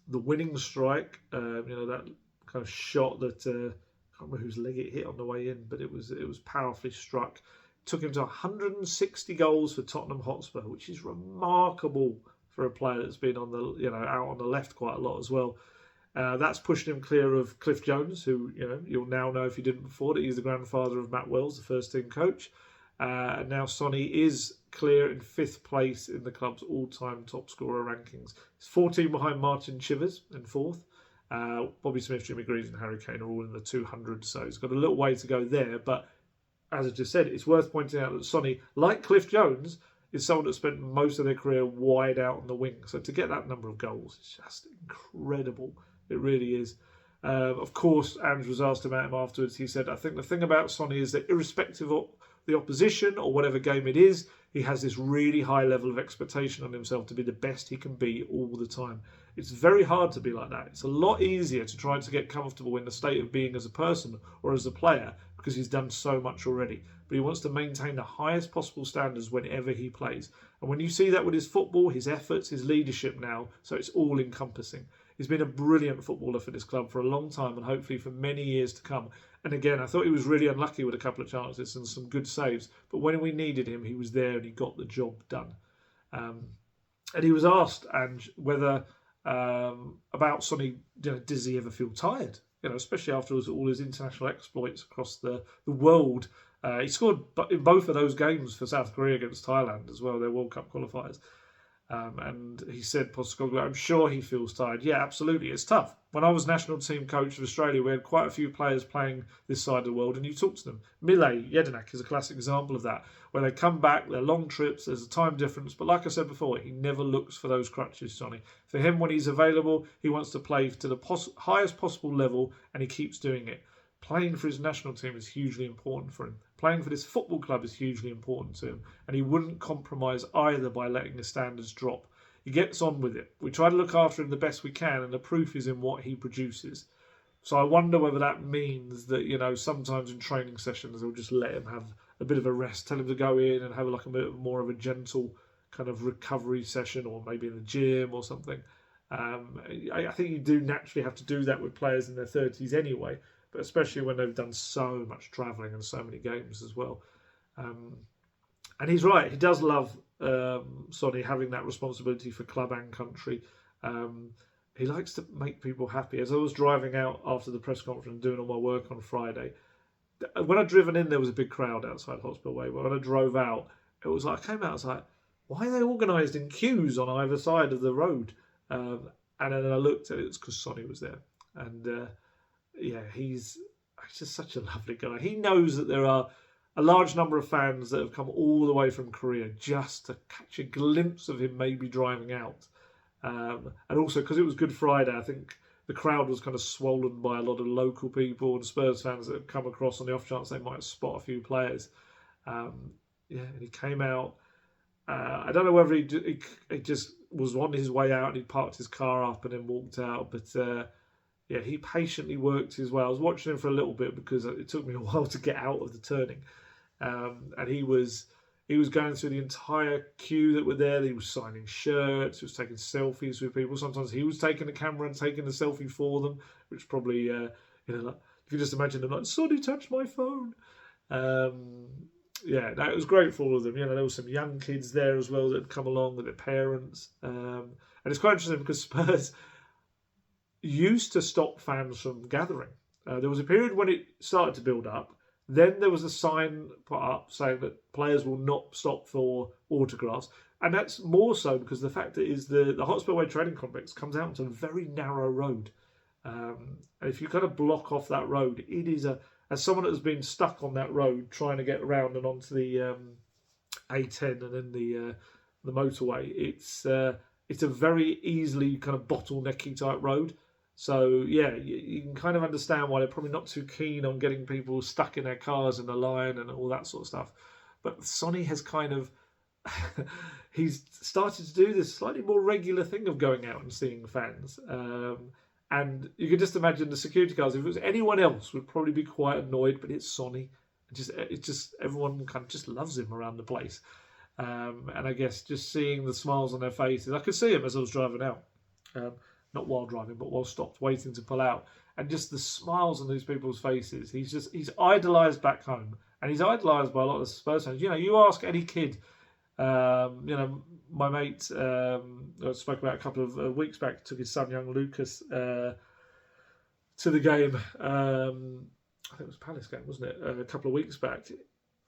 The winning strike, that kind of shot that I can't remember whose leg it hit on the way in, but it was powerfully struck. Took him to 160 goals for Tottenham Hotspur, which is remarkable for a player that's been on the out on the left quite a lot as well. That's pushed him clear of Cliff Jones, who you'll now know if you didn't before that he's the grandfather of Matt Wells, the first team coach. And now Sonny is clear in 5th place in the club's all-time top scorer rankings. He's 14 behind Martin Chivers in 4th. Bobby Smith, Jimmy Greaves and Harry Kane are all in the 200, so he's got a little way to go there. But as I just said, it's worth pointing out that Sonny, like Cliff Jones, is someone that spent most of their career wide out on the wing. So to get that number of goals is just incredible. It really is. Of course, Andrews was asked about him afterwards. He said, I think the thing about Sonny is that irrespective of the opposition or whatever game it is, he has this really high level of expectation on himself to be the best he can be all the time. It's very hard to be like that. It's a lot easier to try to get comfortable in the state of being as a person or as a player because he's done so much already. But he wants to maintain the highest possible standards whenever he plays. And when you see that with his football, his efforts, his leadership now, so it's all encompassing. He's been a brilliant footballer for this club for a long time and hopefully for many years to come. And again, I thought he was really unlucky with a couple of chances and some good saves. But when we needed him, he was there and he got the job done. And he was asked whether about Sonny, does he ever feel tired? Especially after all his international exploits across the world. He scored in both of those games for South Korea against Thailand as well, their World Cup qualifiers. And he said, Postecoglou, I'm sure he feels tired. Yeah, absolutely. It's tough. When I was national team coach of Australia, we had quite a few players playing this side of the world, and you talk to them. Mile Jedinak is a classic example of that, where they come back, they're long trips, there's a time difference. But like I said before, he never looks for those crutches, Sonny. For him, when he's available, he wants to play to the highest possible level, and he keeps doing it. Playing for his national team is hugely important for him. Playing for this football club is hugely important to him. And he wouldn't compromise either by letting the standards drop. He gets on with it. We try to look after him the best we can, and the proof is in what he produces. So I wonder whether that means that, sometimes in training sessions, they'll just let him have a bit of a rest, tell him to go in and have a bit more of a gentle kind of recovery session, or maybe in the gym or something. I think you do naturally have to do that with players in their 30s anyway, but especially when they've done so much travelling and so many games as well. And he's right, he does love Sonny having that responsibility for club and country. He likes to make people happy. As I was driving out after the press conference and doing all my work on Friday, when I'd driven in, there was a big crowd outside Hotspur Way, but when I drove out, it was like, I came out, I was like, why are they organised in queues on either side of the road? And then I looked at it, it's because Sonny was there. And he's just such a lovely guy. He knows that there are a large number of fans that have come all the way from Korea just to catch a glimpse of him maybe driving out. And also, because it was Good Friday, I think the crowd was kind of swollen by a lot of local people and Spurs fans that have come across on the off chance they might spot a few players. And he came out. I don't know whether he just was on his way out and he parked his car up and then walked out, but yeah, he patiently worked his way. I was watching him for a little bit because it took me a while to get out of the turning, and he was going through the entire queue that were there. He was signing shirts, he was taking selfies with people. Sometimes he was taking the camera and taking the selfie for them, which probably like, if you just imagine them like, "Sonny touched my phone." Yeah, that was great for all of them. There were some young kids there as well that had come along with their parents, and it's quite interesting because Spurs used to stop fans from gathering. There was a period when it started to build up. Then there was a sign put up saying that players will not stop for autographs. And that's more so because the fact that is the Hotspur Way training complex comes out into a very narrow road. And if you kind of block off that road, it is as someone that has been stuck on that road trying to get around and onto the A10 and then the motorway, it's a very easily kind of bottlenecky type road. So, yeah, you can kind of understand why they're probably not too keen on getting people stuck in their cars in the line and all that sort of stuff. But Sonny has kind of... he's started to do this slightly more regular thing of going out and seeing fans. And you can just imagine the security guards, if it was anyone else, would probably be quite annoyed, but it's Sonny. It's just everyone kind of just loves him around the place. And I guess just seeing the smiles on their faces, I could see him as I was driving out. Not while driving, but while stopped, waiting to pull out. And just the smiles on these people's faces. He's idolised back home. And he's idolised by a lot of Spurs fans. You ask any kid, my mate, I spoke about a couple of weeks back, took his son, young Lucas, to the game. I think it was Palace game, wasn't it? A couple of weeks back.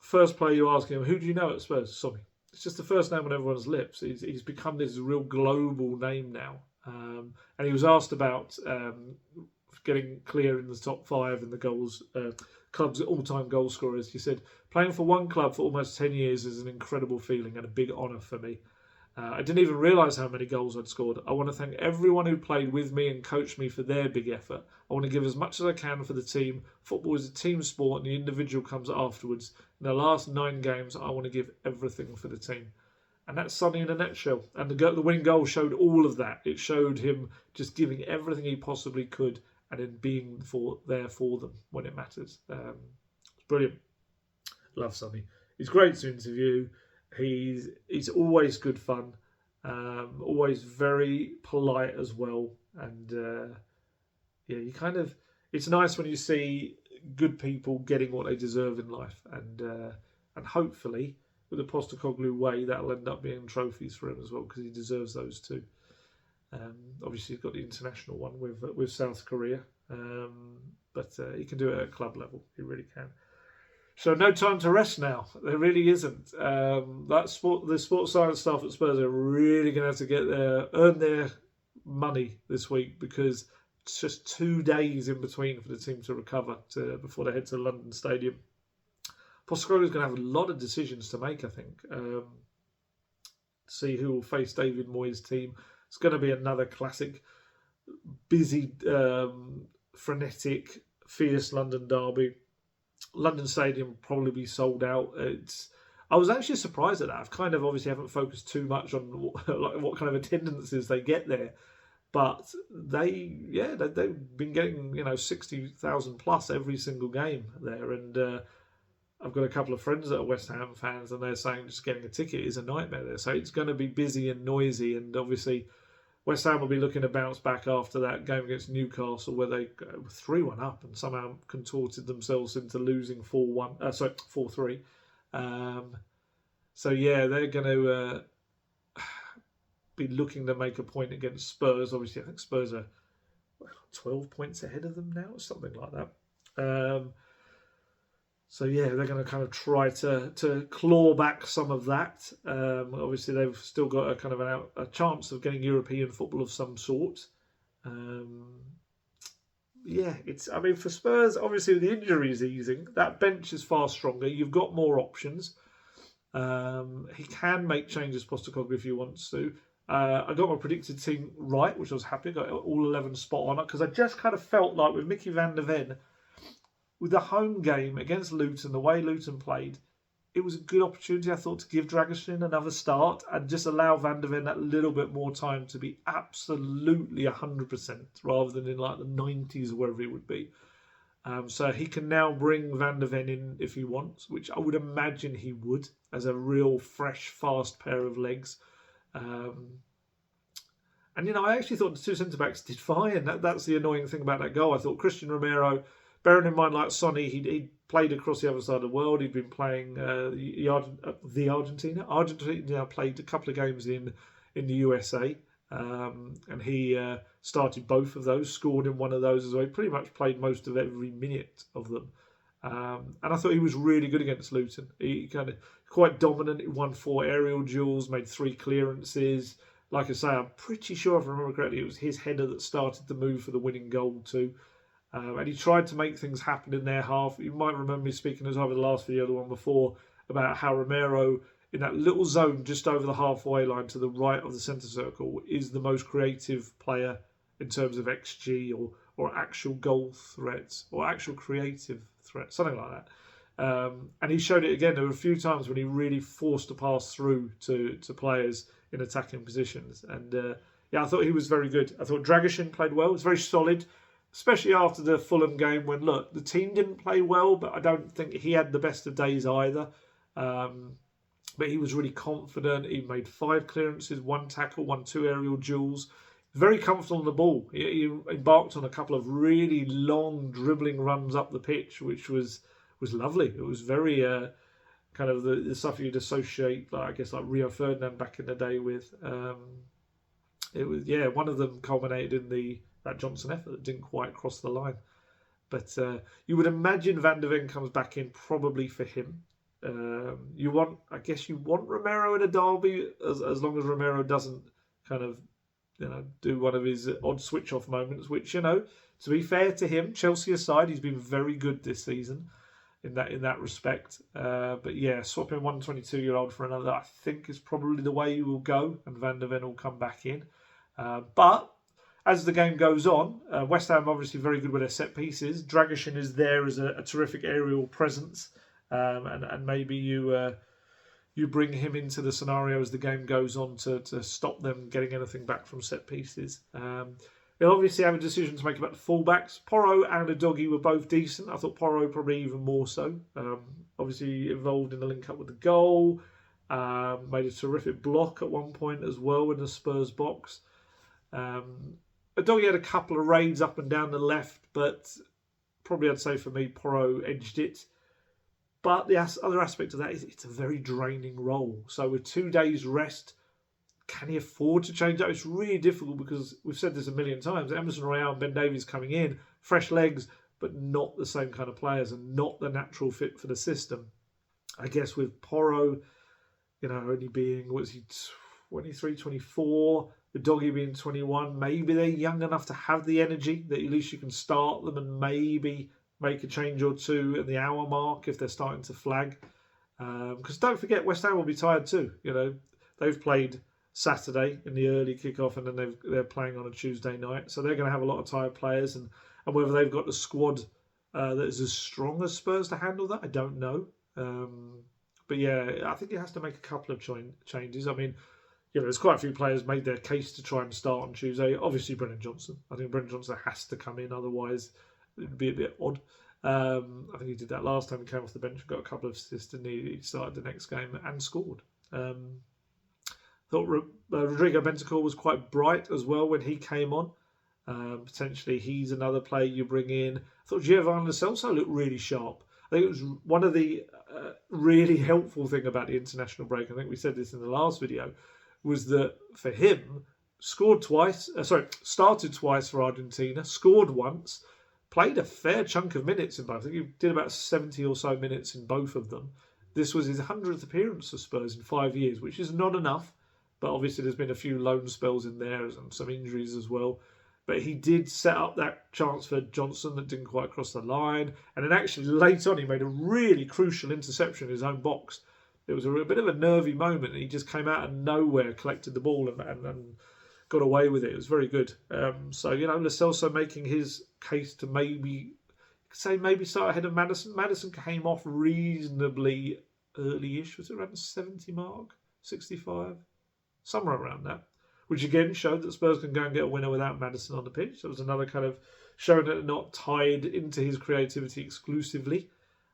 First player you ask him, who do you know at Spurs? Sonny. It's just the first name on everyone's lips. He's become this real global name now. And he was asked about getting clear in the top 5 in the goals, club's all-time goal scorers. He said, "Playing for one club for almost 10 years is an incredible feeling and a big honour for me. I didn't even realise how many goals I'd scored. I want to thank everyone who played with me and coached me for their big effort. I want to give as much as I can for the team. Football is a team sport and the individual comes afterwards. In the last 9 games, I want to give everything for the team." And that's Sonny in a nutshell. And the winning goal showed all of that. It showed him just giving everything he possibly could and then being there for them when it matters. It's brilliant. Love Sonny. He's great to interview. He's always good fun. Always very polite as well. And you kind of... It's nice when you see good people getting what they deserve in life. And hopefully... with the Postecoglou way, that'll end up being trophies for him as well because he deserves those too. Obviously, he's got the international one with South Korea, but he can do it at club level. He really can. So no time to rest now. There really isn't. The sports science staff at Spurs are really going to have to earn their money this week because it's just 2 days in between for the team to recover before they head to the London Stadium. Postecoglou is going to have a lot of decisions to make, I think. See who will face David Moyes' team. It's going to be another classic, busy, frenetic, fierce London derby. London Stadium will probably be sold out. I was actually surprised at that. I've kind of obviously haven't focused too much on what kind of attendances they get there. But they've been getting 60,000 plus every single game there, and I've got a couple of friends that are West Ham fans, and they're saying just getting a ticket is a nightmare there. So it's going to be busy and noisy, and obviously West Ham will be looking to bounce back after that game against Newcastle, where they go 3-1 up and somehow contorted themselves into losing 4-3. So yeah, they're going to be looking to make a point against Spurs. Obviously, I think Spurs are 12 points ahead of them now, or something like that. So yeah, they're going to kind of try to claw back some of that. Obviously, they've still got a kind of a chance of getting European football of some sort. For Spurs, obviously the injuries easing. That bench is far stronger. You've got more options. He can make changes, Postecoglou, if he wants to. I got my predicted team right, which I was happy. I got all 11 spot on it because I just kind of felt like with Mickey van der Ven, with the home game against Luton, the way Luton played, it was a good opportunity, I thought, to give Dragusin another start and just allow Van de Ven that little bit more time to be absolutely 100% rather than in like the 90s or wherever it would be. So he can now bring Van de Ven in if he wants, which I would imagine he would, as a real fresh, fast pair of legs. And, I actually thought the two centre-backs did fine. That's the annoying thing about that goal. I thought Christian Romero, bearing in mind, like Sonny, he'd played across the other side of the world. He'd been playing the Argentina. Argentina played a couple of games in the USA. And he started both of those, scored in one of those as well. He pretty much played most of every minute of them. And I thought he was really good against Luton. He kind of quite dominant. He won 4 aerial duels, made 3 clearances. Like I say, I'm pretty sure, if I remember correctly, it was his header that started the move for the winning goal too. And he tried to make things happen in their half. You might remember me speaking as over the last video, the one before, about how Romero, in that little zone just over the halfway line to the right of the centre circle, is the most creative player in terms of XG or actual goal threats or actual creative threats, something like that. And he showed it again. There were a few times when he really forced a pass through to players in attacking positions. And I thought he was very good. I thought Dragusin played well. It was very solid, especially after the Fulham game when, look, the team didn't play well, but I don't think he had the best of days either. But he was really confident. He made 5 clearances, 1 tackle, 2 aerial duels. Very comfortable on the ball. He embarked on a couple of really long dribbling runs up the pitch, which was lovely. It was very kind of the stuff you'd associate, like Rio Ferdinand back in the day with. It was one of them culminated in that Johnson effort that didn't quite cross the line. But you would imagine Van de Ven comes back in probably for him. You want Romero in a derby as long as Romero doesn't kind of do one of his odd switch off moments, which to be fair to him, Chelsea aside, he's been very good this season in that respect. But swapping one 22-year-old for another, I think is probably the way you will go, and Van de Ven will come back in. But as the game goes on, West Ham obviously very good with their set pieces. Dragusin is there as a terrific aerial presence. And maybe you bring him into the scenario as the game goes on to stop them getting anything back from set pieces. They'll obviously have a decision to make about the fullbacks. Porro and Udogie were both decent. I thought Porro probably even more so. Obviously involved in the link-up with the goal. Made a terrific block at one point as well in the Spurs box. Udogie had a couple of raids up and down the left, but probably I'd say for me Porro edged it. But the other aspect of that is it's a very draining role. So with 2 days rest, can he afford to change that? It's really difficult because we've said this a million times. Emerson Royale and Ben Davies coming in, fresh legs, but not the same kind of players and not the natural fit for the system. I guess with Porro, only being, 23, 24, the Doggy being 21, maybe they're young enough to have the energy that at least you can start them and maybe make a change or two at the hour mark if they're starting to flag. Because don't forget, West Ham will be tired too. They've played Saturday in the early kickoff and then they're playing on a Tuesday night. So they're going to have a lot of tired players. And whether they've got the squad that is as strong as Spurs to handle that, I don't know. But I think he has to make a couple of changes. I mean, there's quite a few players made their case to try and start on Tuesday. Obviously, Brennan Johnson. I think Brennan Johnson has to come in, otherwise it'd be a bit odd. I think he did that last time he came off the bench and got a couple of assists and he started the next game and scored. Thought Rodrigo Bentancur was quite bright as well when he came on. Potentially he's another player you bring in. I thought Giovanni Lo Celso looked really sharp. I think it was one of the really helpful thing about the international break, I think we said this in the last video, was that for him, started twice for Argentina, scored once, played a fair chunk of minutes in both. I think he did about 70 or so minutes in both of them. This was his 100th appearance for Spurs in 5 years, which is not enough. But obviously there's been a few loan spells in there and some injuries as well. But he did set up that chance for Johnson that didn't quite cross the line. And then actually late on he made a really crucial interception in his own box. It was a bit of a nervy moment. And he just came out of nowhere, collected the ball and got away with it. It was very good. Lo Celso making his case to maybe start ahead of Maddison. Maddison came off reasonably early-ish. Was it around the 70 mark? 65? Somewhere around that. Which again showed that Spurs can go and get a winner without Maddison on the pitch. That was another kind of showing that they're not tied into his creativity exclusively.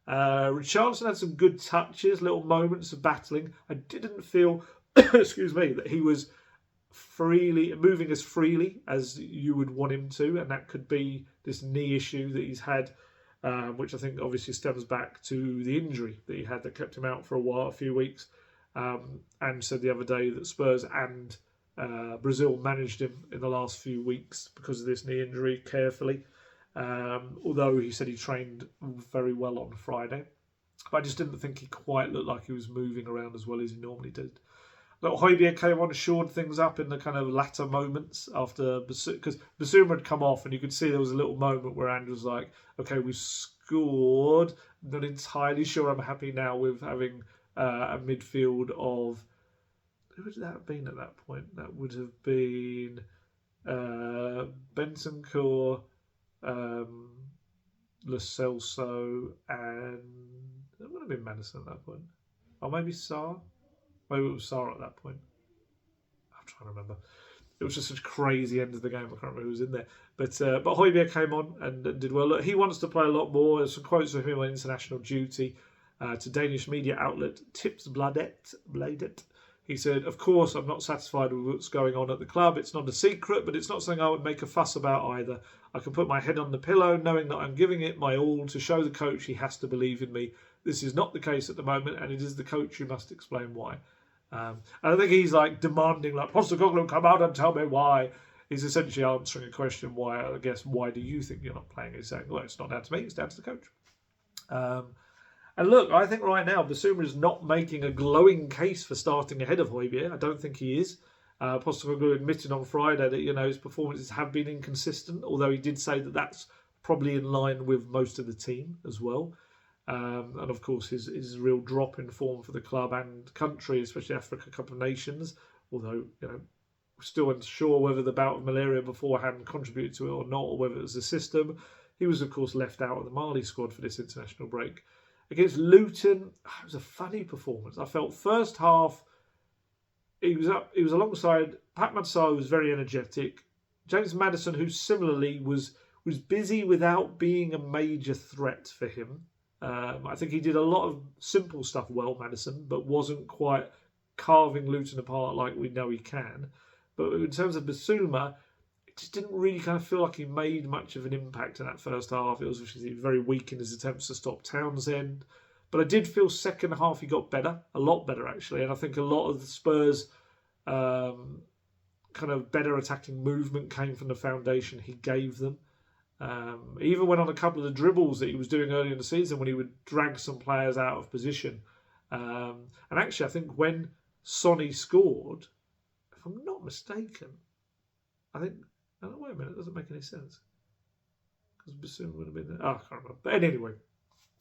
Richarlison had some good touches, little moments of battling. I didn't feel, excuse me, that he was moving as freely as you would want him to, and that could be this knee issue that he's had, which I think obviously stems back to the injury that he had that kept him out for a few weeks. And said the other day that Spurs and Brazil managed him in the last few weeks because of this knee injury carefully. Although he said he trained very well on Friday. But I just didn't think he quite looked like he was moving around as well as he normally did. Højbjerg came on and shored things up in the kind of latter moments after, because Basuma had come off and you could see there was a little moment where Andrew was like, okay, we've scored. I'm not entirely sure I'm happy now with having a midfield of... Who would that have been at that point? That would have been Bentancur, Lo Celso, and it would have been Maddison at that point. Or maybe Sarr. Maybe it was Sarr at that point. I'm trying to remember. It was just such a crazy end of the game. I can't remember who was in there. But Højbjerg came on and did well. Look, he wants to play a lot more. There's some quotes of him on international duty to Danish media outlet Tipsbladet. He said, of course, I'm not satisfied with what's going on at the club. It's not a secret, but it's not something I would make a fuss about either. I can put my head on the pillow knowing that I'm giving it my all to show the coach he has to believe in me. This is not the case at the moment, and it is the coach who must explain why. And I think he's like demanding, like, Postecoglou, come out and tell me why. He's essentially answering a question, why do you think you're not playing? He's saying, well, it's not down to me, it's down to the coach. And look, I think right now Basuma is not making a glowing case for starting ahead of Højbjerg. I don't think he is. Postecoglou admitted on Friday that his performances have been inconsistent, although he did say that that's probably in line with most of the team as well. And of course his real drop in form for the club and country, especially Africa Cup of Nations, although we're still unsure whether the bout of malaria beforehand contributed to it or not, or whether it was the system. He was of course left out of the Mali squad for this international break. Against Luton, it was a funny performance. I felt first half, he was alongside, Pat Matsar was very energetic. James Maddison, who similarly was busy without being a major threat for him. I think he did a lot of simple stuff well, Maddison, but wasn't quite carving Luton apart like we know he can. But in terms of Basuma, it just didn't really kind of feel like he made much of an impact in that first half. It was very weak in his attempts to stop Townsend. But I did feel second half he got better, a lot better actually. And I think a lot of the Spurs kind of better attacking movement came from the foundation he gave them. He even went on a couple of the dribbles that he was doing earlier in the season when he would drag some players out of position. And actually, I think when Sonny scored, if I'm not mistaken, wait a minute, it doesn't make any sense. Because Basuma would have been there. I can't remember. But anyway,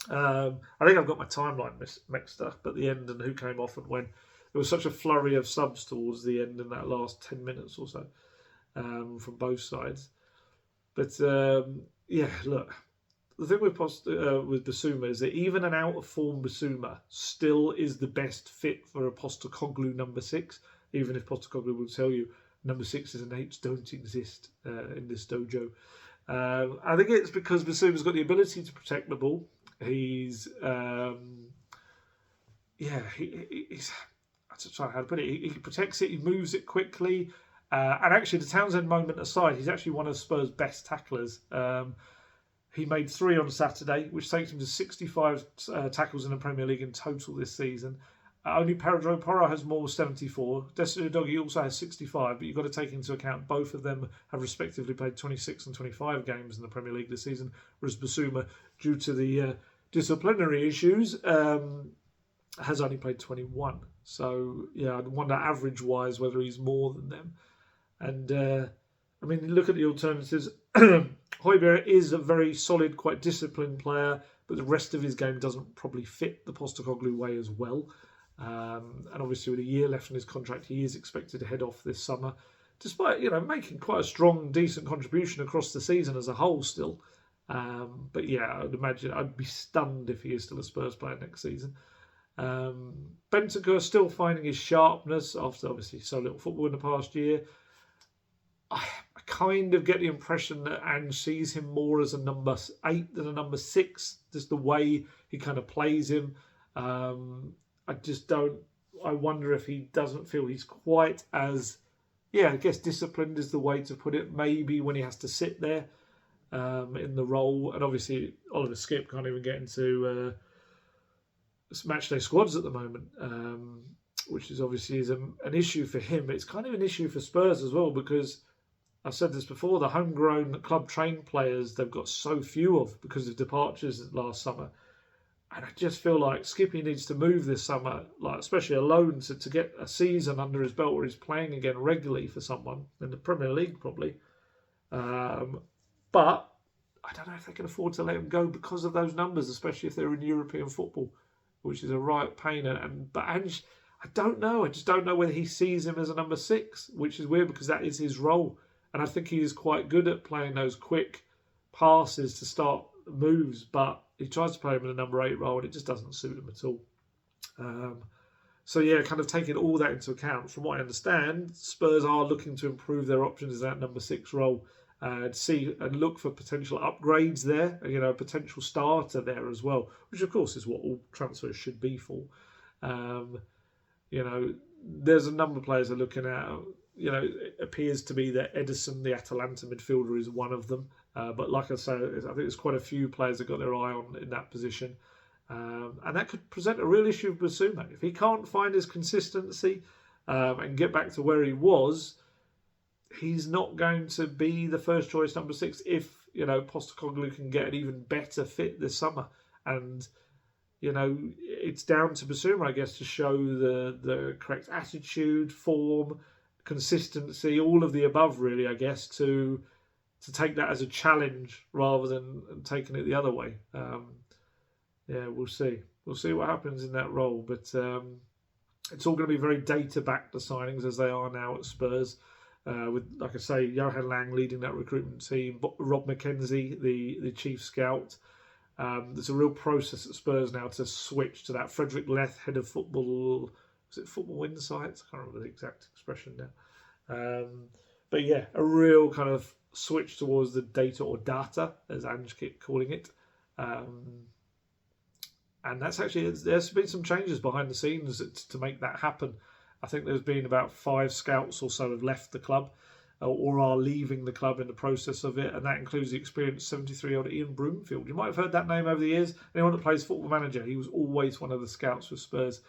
I think I've got my timeline mixed up at the end and who came off and when. There was such a flurry of subs towards the end in that last 10 minutes or so from both sides. But look, the thing with Basuma is that even an out-of-form Basuma still is the best fit for a Postecoglou number 6, even if Postecoglou will tell you number 6s and 8s don't exist in this dojo. I think it's because Basuma's got the ability to protect the ball. He's I don't know how to put it. He protects it, he moves it quickly. And actually, the Townsend moment aside, he's actually one of Spurs' best tacklers. He made 3 on Saturday, which takes him to 65 tackles in the Premier League in total this season. Only Pedro Porro has more, 74. Destiny Udogie also has 65, but you've got to take into account both of them have respectively played 26 and 25 games in the Premier League this season, whereas Basuma, due to the disciplinary issues, has only played 21. So, yeah, I'd wonder average-wise whether he's more than them. And, look at the alternatives. Højbjerg is a very solid, quite disciplined player, but the rest of his game doesn't probably fit the Postecoglou way as well. And obviously with a year left in his contract, he is expected to head off this summer, despite, making quite a strong, decent contribution across the season as a whole still. But yeah, I'd imagine I'd be stunned if he is still a Spurs player next season. Bentancur still finding his sharpness after obviously so little football in the past year. I kind of get the impression that Ange sees him more as a number 8 than a number 6. Just the way he kind of plays him. I just don't. I wonder if he doesn't feel he's quite as, I guess disciplined is the way to put it. Maybe when he has to sit there in the role, and obviously Oliver Skipp can't even get into matchday squads at the moment, which is obviously an issue for him. It's kind of an issue for Spurs as well, because I've said this before, the homegrown club trained players they've got so few of because of departures last summer. And I just feel like Skippy needs to move this summer, like especially alone, to get a season under his belt where he's playing again regularly for someone in the Premier League probably. But I don't know if they can afford to let him go because of those numbers, especially if they're in European football, which is a right pain. But Ange, I don't know. I just don't know whether he sees him as a number 6, which is weird because that is his role. And I think he is quite good at playing those quick passes to start moves, but he tries to play him in a number 8 role and it just doesn't suit him at all. Kind of taking all that into account, from what I understand, Spurs are looking to improve their options in that number 6 role and see and look for potential upgrades there, a potential starter there as well, which of course is what all transfers should be for. There's a number of players they're looking at. It appears to be that Edison, the Atalanta midfielder, is one of them. But like I say, I think there's quite a few players that got their eye on in that position. And that could present a real issue for Bissouma. If he can't find his consistency and get back to where he was, he's not going to be the first choice number 6 if, Postecoglou can get an even better fit this summer. And, it's down to Bissouma, I guess, to show the correct attitude, form, consistency, all of the above, really, I guess, to take that as a challenge rather than taking it the other way. We'll see. We'll see what happens in that role. But it's all going to be very data-backed, the signings, as they are now at Spurs. With, like I say, Johan Lang leading that recruitment team, Rob McKenzie, the chief scout. There's a real process at Spurs now to switch to that. Frederick Leth, head of football, was it Football Insights? I can't remember the exact expression now. A real kind of switch towards the data or data, as Ange kept calling it. And that's actually, there's been some changes behind the scenes to make that happen. I think there's been about 5 scouts or so have left the club or are leaving the club in the process of it, and that includes the experienced 73-year-old Ian Broomfield. You might have heard that name over the years. Anyone that plays Football Manager, he was always one of the scouts for Spurs.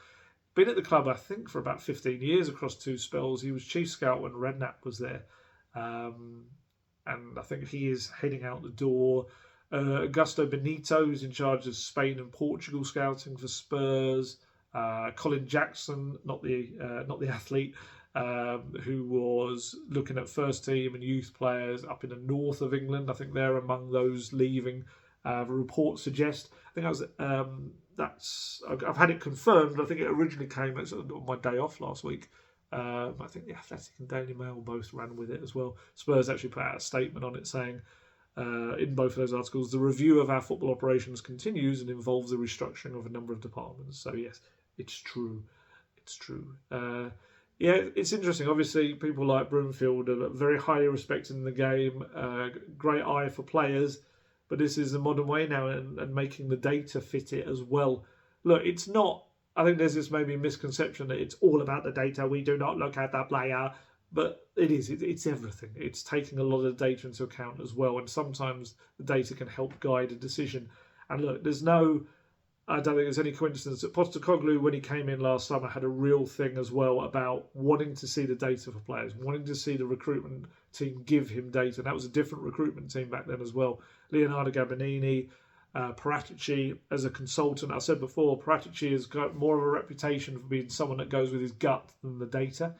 Been at the club, I think, for about 15 years across 2 spells. He was chief scout when Redknapp was there. And I think he is heading out the door. Augusto Benito, who's in charge of Spain and Portugal scouting for Spurs. Colin Jackson, not the athlete, who was looking at first team and youth players up in the north of England. I think they're among those leaving. The reports suggest. I think I've had it confirmed. I think it originally came on my day off last week. I think the Athletic and Daily Mail both ran with it as well. Spurs actually put out a statement on it saying, in both of those articles, the review of our football operations continues and involves the restructuring of a number of departments. So yes, it's true. It's true. It's interesting. Obviously, people like Broomfield are very highly respected in the game. Great eye for players. But this is the modern way now, and making the data fit it as well. Look, it's not. I think there's this maybe misconception that it's all about the data. We do not look at the player, but it is. It's everything. It's taking a lot of data into account as well, and sometimes the data can help guide a decision. And look, I don't think there's any coincidence that Postecoglou, when he came in last summer, had a real thing as well about wanting to see the data for players, wanting to see the recruitment team give him data. And that was a different recruitment team back then as well. Leonardo Gabbanini, Paratici as a consultant. I said before, Paratici has got more of a reputation for being someone that goes with his gut than the data.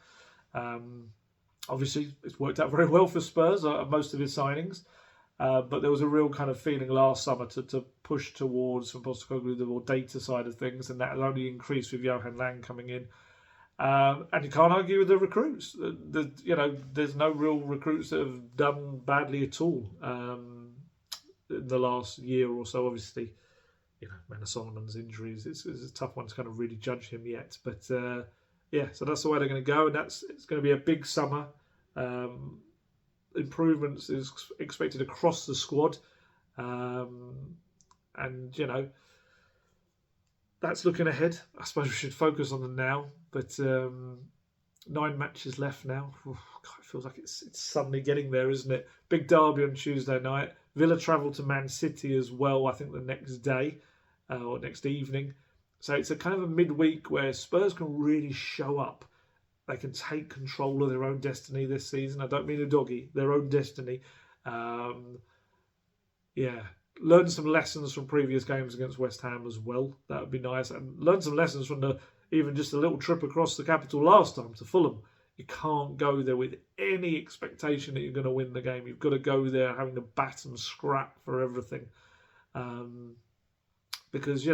Obviously, it's worked out very well for Spurs, most of his signings. But there was a real kind of feeling last summer to push towards, from Postecoglou, the more data side of things, and that has only increased with Johan Lang coming in. And you can't argue with the recruits. There's no real recruits that have done badly at all in the last year or so. Obviously, Manor Solomon's injuries, it's a tough one to kind of really judge him yet. But so that's the way they're going to go, and it's going to be a big summer. Improvements is expected across the squad, and that's looking ahead. I suppose we should focus on them now, but 9 matches left now. God, it feels like it's suddenly getting there, isn't it? Big derby on Tuesday night. Villa travel to Man City as well, I think the next day or next evening. So it's a kind of a midweek where Spurs can really show up. They can take control of their own destiny this season. I don't mean a doggy, their own destiny. Learn some lessons from previous games against West Ham as well. That would be nice. And learn some lessons from even just a little trip across the capital last time to Fulham. You can't go there with any expectation that you're going to win the game. You've got to go there having to bat and scrap for everything. Because,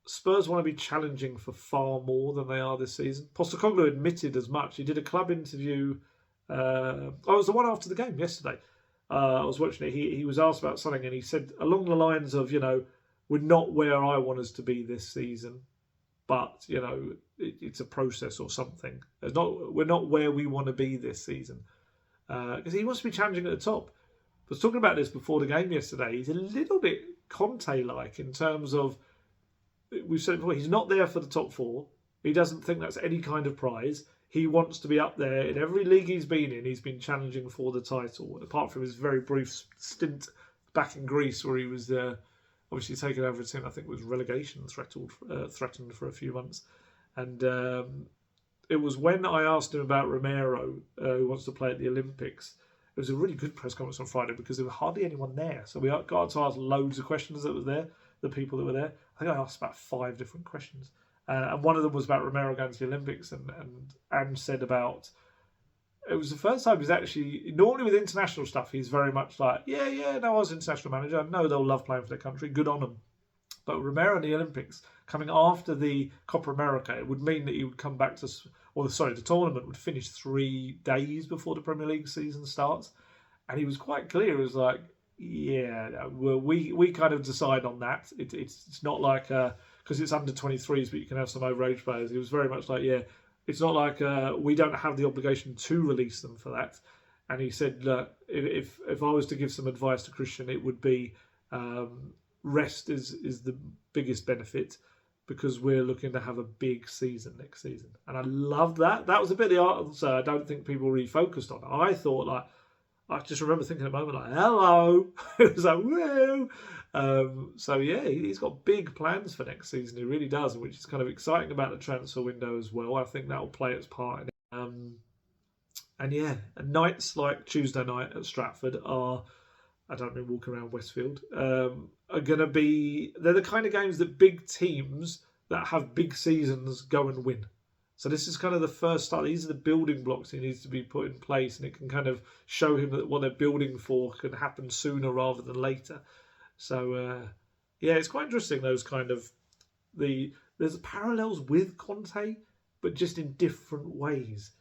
Spurs want to be challenging for far more than they are this season. Postecoglou admitted as much. He did a club interview. It was the one after the game yesterday. I was watching it. He was asked about something, and he said along the lines of, we're not where I want us to be this season, but it's a process or something. We're not where we want to be this season, because he wants to be challenging at the top. I was talking about this before the game yesterday. He's a little bit Conte-like in terms of, we've said before, he's not there for the top 4. He doesn't think that's any kind of prize. He wants to be up there. In every league he's been in, he's been challenging for the title, apart from his very brief stint back in Greece where he was obviously taken over a team I think was relegation threatened for a few months. And it was when I asked him about Romero, who wants to play at the Olympics. It was a really good press conference on Friday because there was hardly anyone there. So we got to ask loads of questions that was there, the people that were there. I think I asked about 5 different questions. And one of them was about Romero going to the Olympics, and said about, it was the first time he's actually, normally with international stuff, he's very much like, I was international manager. I know they'll love playing for their country. Good on them. But Romero in the Olympics, coming after the Copa America, it would mean that he would come back the tournament would finish 3 days before the Premier League season starts. And he was quite clear. It was like, we kind of decide on that. It's not like, because it's under 23s, but you can have some overage players. He was very much like, it's not like we don't have the obligation to release them for that. And he said, look, if I was to give some advice to Christian, it would be rest is the biggest benefit, because we're looking to have a big season next season. And I loved that. That was a bit of the answer I don't think people really focused on. I thought, I just remember thinking at a moment, hello. It was like, whoa. He's got big plans for next season. He really does, which is kind of exciting about the transfer window as well. I think that will play its part in it. Nights like Tuesday night at Stratford are, I don't mean walking around Westfield, are going to be, they're the kind of games that big teams that have big seasons go and win. So this is kind of the first start. These are the building blocks he needs to be put in place, and it can kind of show him that what they're building for can happen sooner rather than later. So, it's quite interesting, those kind of, there's parallels with Conte, but just in different ways.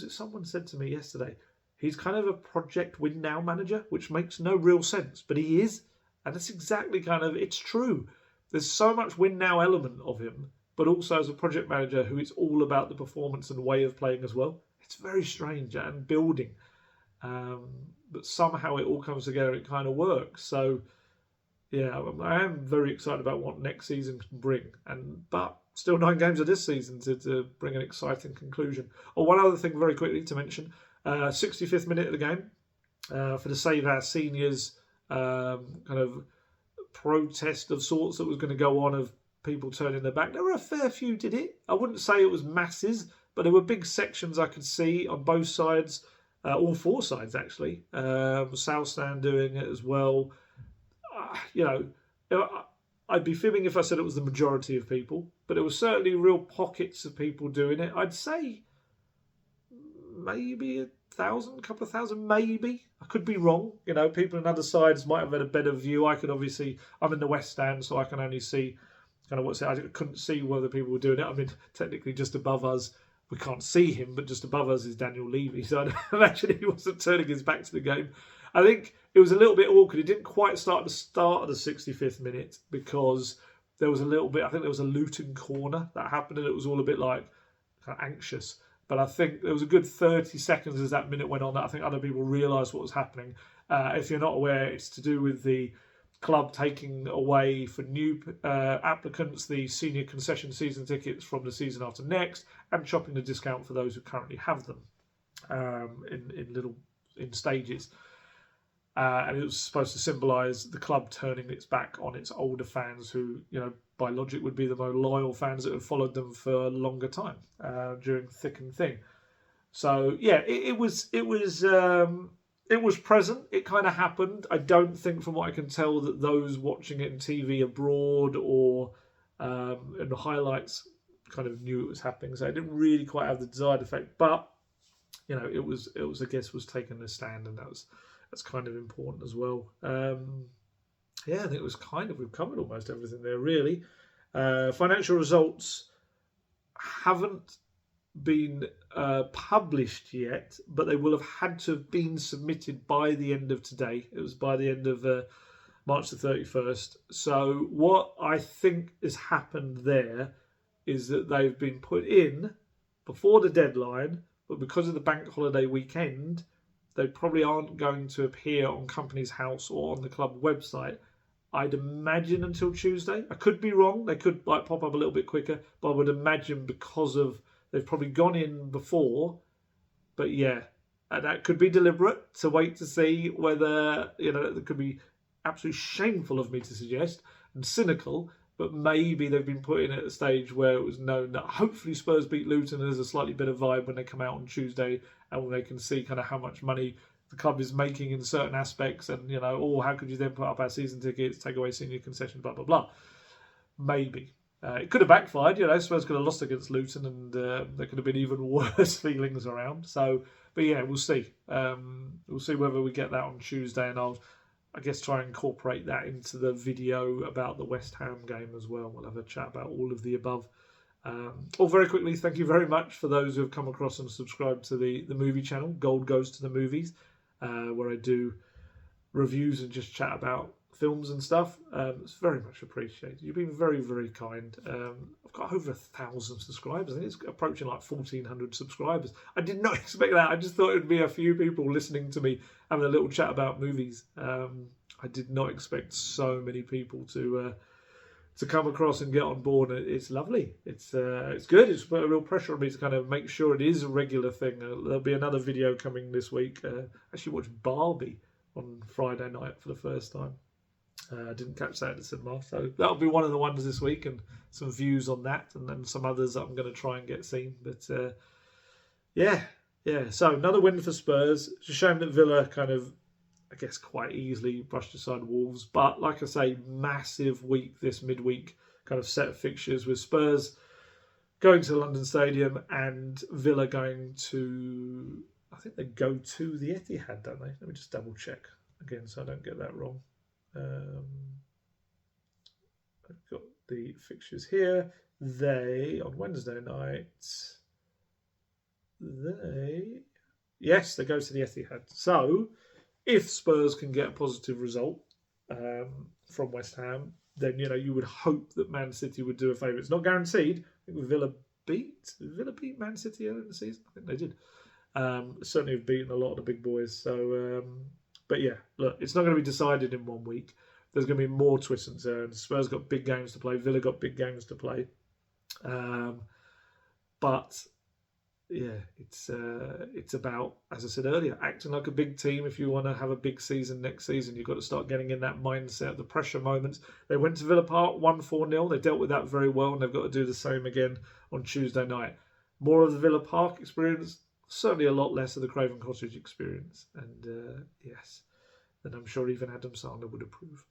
Someone said to me yesterday, he's kind of a project win now manager, which makes no real sense, but he is. And that's exactly it's true. There's so much win now element of him, but also as a project manager who is all about the performance and way of playing as well. It's very strange and building. But somehow it all comes together, it kind of works. So, I am very excited about what next season can bring. But still 9 games of this season to bring an exciting conclusion. One other thing very quickly to mention, 65th minute of the game, for the Save Our Seniors kind of protest of sorts that was going to go on of people turning their back. There were a fair few did it. I wouldn't say it was masses, but there were big sections I could see on both sides, all 4 sides actually. South Stand doing it as well. I'd be fibbing if I said it was the majority of people, but there were certainly real pockets of people doing it. I'd say maybe 1,000, couple of thousand, maybe. I could be wrong. People on other sides might have had a better view. I could obviously, I'm in the West Stand, so I can only see kind of what's it. I couldn't see whether people were doing it. I mean, technically just above us, we can't see him, but just above us is Daniel Levy. So I'd imagine he wasn't turning his back to the game. I think it was a little bit awkward. It didn't quite start at the start of the 65th minute because there was a little bit, I think there was a Luton corner that happened and it was all a bit like kind of anxious. But I think there was a good 30 seconds as that minute went on that I think other people realised what was happening. If you're not aware, it's to do with the club taking away for new applicants the senior concession season tickets from the season after next and chopping the discount for those who currently have them in stages. And it was supposed to symbolise the club turning its back on its older fans who, by logic would be the more loyal fans that have followed them for a longer time during thick and thin. So yeah, it was present. It kind of happened. I don't think, from what I can tell, that those watching it in TV abroad or in the highlights kind of knew it was happening. So it didn't really quite have the desired effect. But it was I guess was taking a stand, and that's kind of important as well. I think it was we've covered almost everything there, really. Financial results haven't been published yet, but they will have had to have been submitted by the end of today. It was by the end of March the 31st. So what I think has happened there is that they've been put in before the deadline, but because of the bank holiday weekend, they probably aren't going to appear on Companies House or on the club website, I'd imagine, until Tuesday. I could be wrong. They could pop up a little bit quicker, but I would imagine because of they've probably gone in before. But yeah, and that could be deliberate to wait to see whether, it could be absolutely shameful of me to suggest and cynical, but maybe they've been put in at a stage where it was known that hopefully Spurs beat Luton and there's a slightly better vibe when they come out on Tuesday and when they can see kind of how much money the club is making in certain aspects and, how could you then put up our season tickets, take away senior concessions, blah, blah, blah. Maybe. It could have backfired, Spurs could have lost against Luton and there could have been even worse feelings around. So, but yeah, we'll see. We'll see whether we get that on Tuesday, and I'll, I guess, try and incorporate that into the video about the West Ham game as well. We'll have a chat about all of the above. Very quickly, thank you very much for those who have come across and subscribed to the movie channel, Gold Goes to the Movies, where I do reviews and just chat about films and stuff. It's very much appreciated. You've been very, very kind. I've got over 1,000 subscribers. I think it's approaching like 1,400 subscribers. I did not expect that. I just thought it would be a few people listening to me having a little chat about movies. I did not expect so many people to come across and get on board. It's lovely. It's good. It's put a real pressure on me to kind of make sure it is a regular thing. There'll be another video coming this week. Actually watched Barbie on Friday night for the first time. I didn't catch that at the cinema, so that'll be one of the ones this week, and some views on that, and then some others that I'm going to try and get seen. But yeah. So another win for Spurs. It's a shame that Villa kind of, I guess, quite easily brushed aside Wolves. But like I say, massive week this midweek kind of set of fixtures with Spurs going to the London Stadium and Villa going to, I think they go to the Etihad, don't they? Let me just double check again so I don't get that wrong. I've got the fixtures here. They, on Wednesday night, they go to the Etihad. So, if Spurs can get a positive result from West Ham, then you would hope that Man City would do a favour. It's not guaranteed. I think Villa beat Man City earlier in the season. I think they did. Certainly have beaten a lot of the big boys. So, but yeah, look, it's not going to be decided in 1 week. There's going to be more twists and turns. Spurs got big games to play. Villa got big games to play. But yeah, it's about, as I said earlier, acting like a big team. If you want to have a big season next season, you've got to start getting in that mindset, the pressure moments. They went to Villa Park, won 4-0. They dealt with that very well, and they've got to do the same again on Tuesday night. More of the Villa Park experience, certainly a lot less of the Craven Cottage experience. And yes, then I'm sure even Adam Sandler would approve.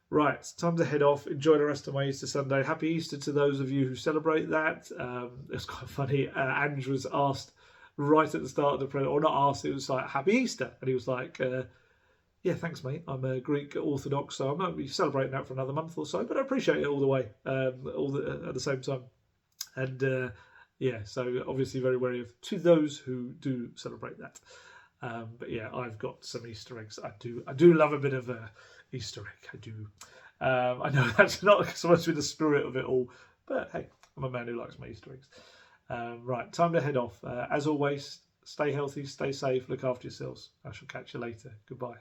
Right, time to head off. Enjoy the rest of my Easter Sunday. Happy Easter to those of you who celebrate that. It's quite funny. Ange was asked right at the start of the prayer, or not asked, it was like, Happy Easter. And he was like, yeah, thanks, mate. I'm a Greek Orthodox, so I might be celebrating that for another month or so, but I appreciate it all the way, at the same time. And yeah, so obviously very wary of to those who do celebrate that. But yeah, I've got some Easter eggs. I do love a bit of a Easter egg. I do. I know that's not supposed to be the spirit of it all, but hey, I'm a man who likes my Easter eggs. Right, time to head off. As always, stay healthy, stay safe, look after yourselves. I shall catch you later. Goodbye.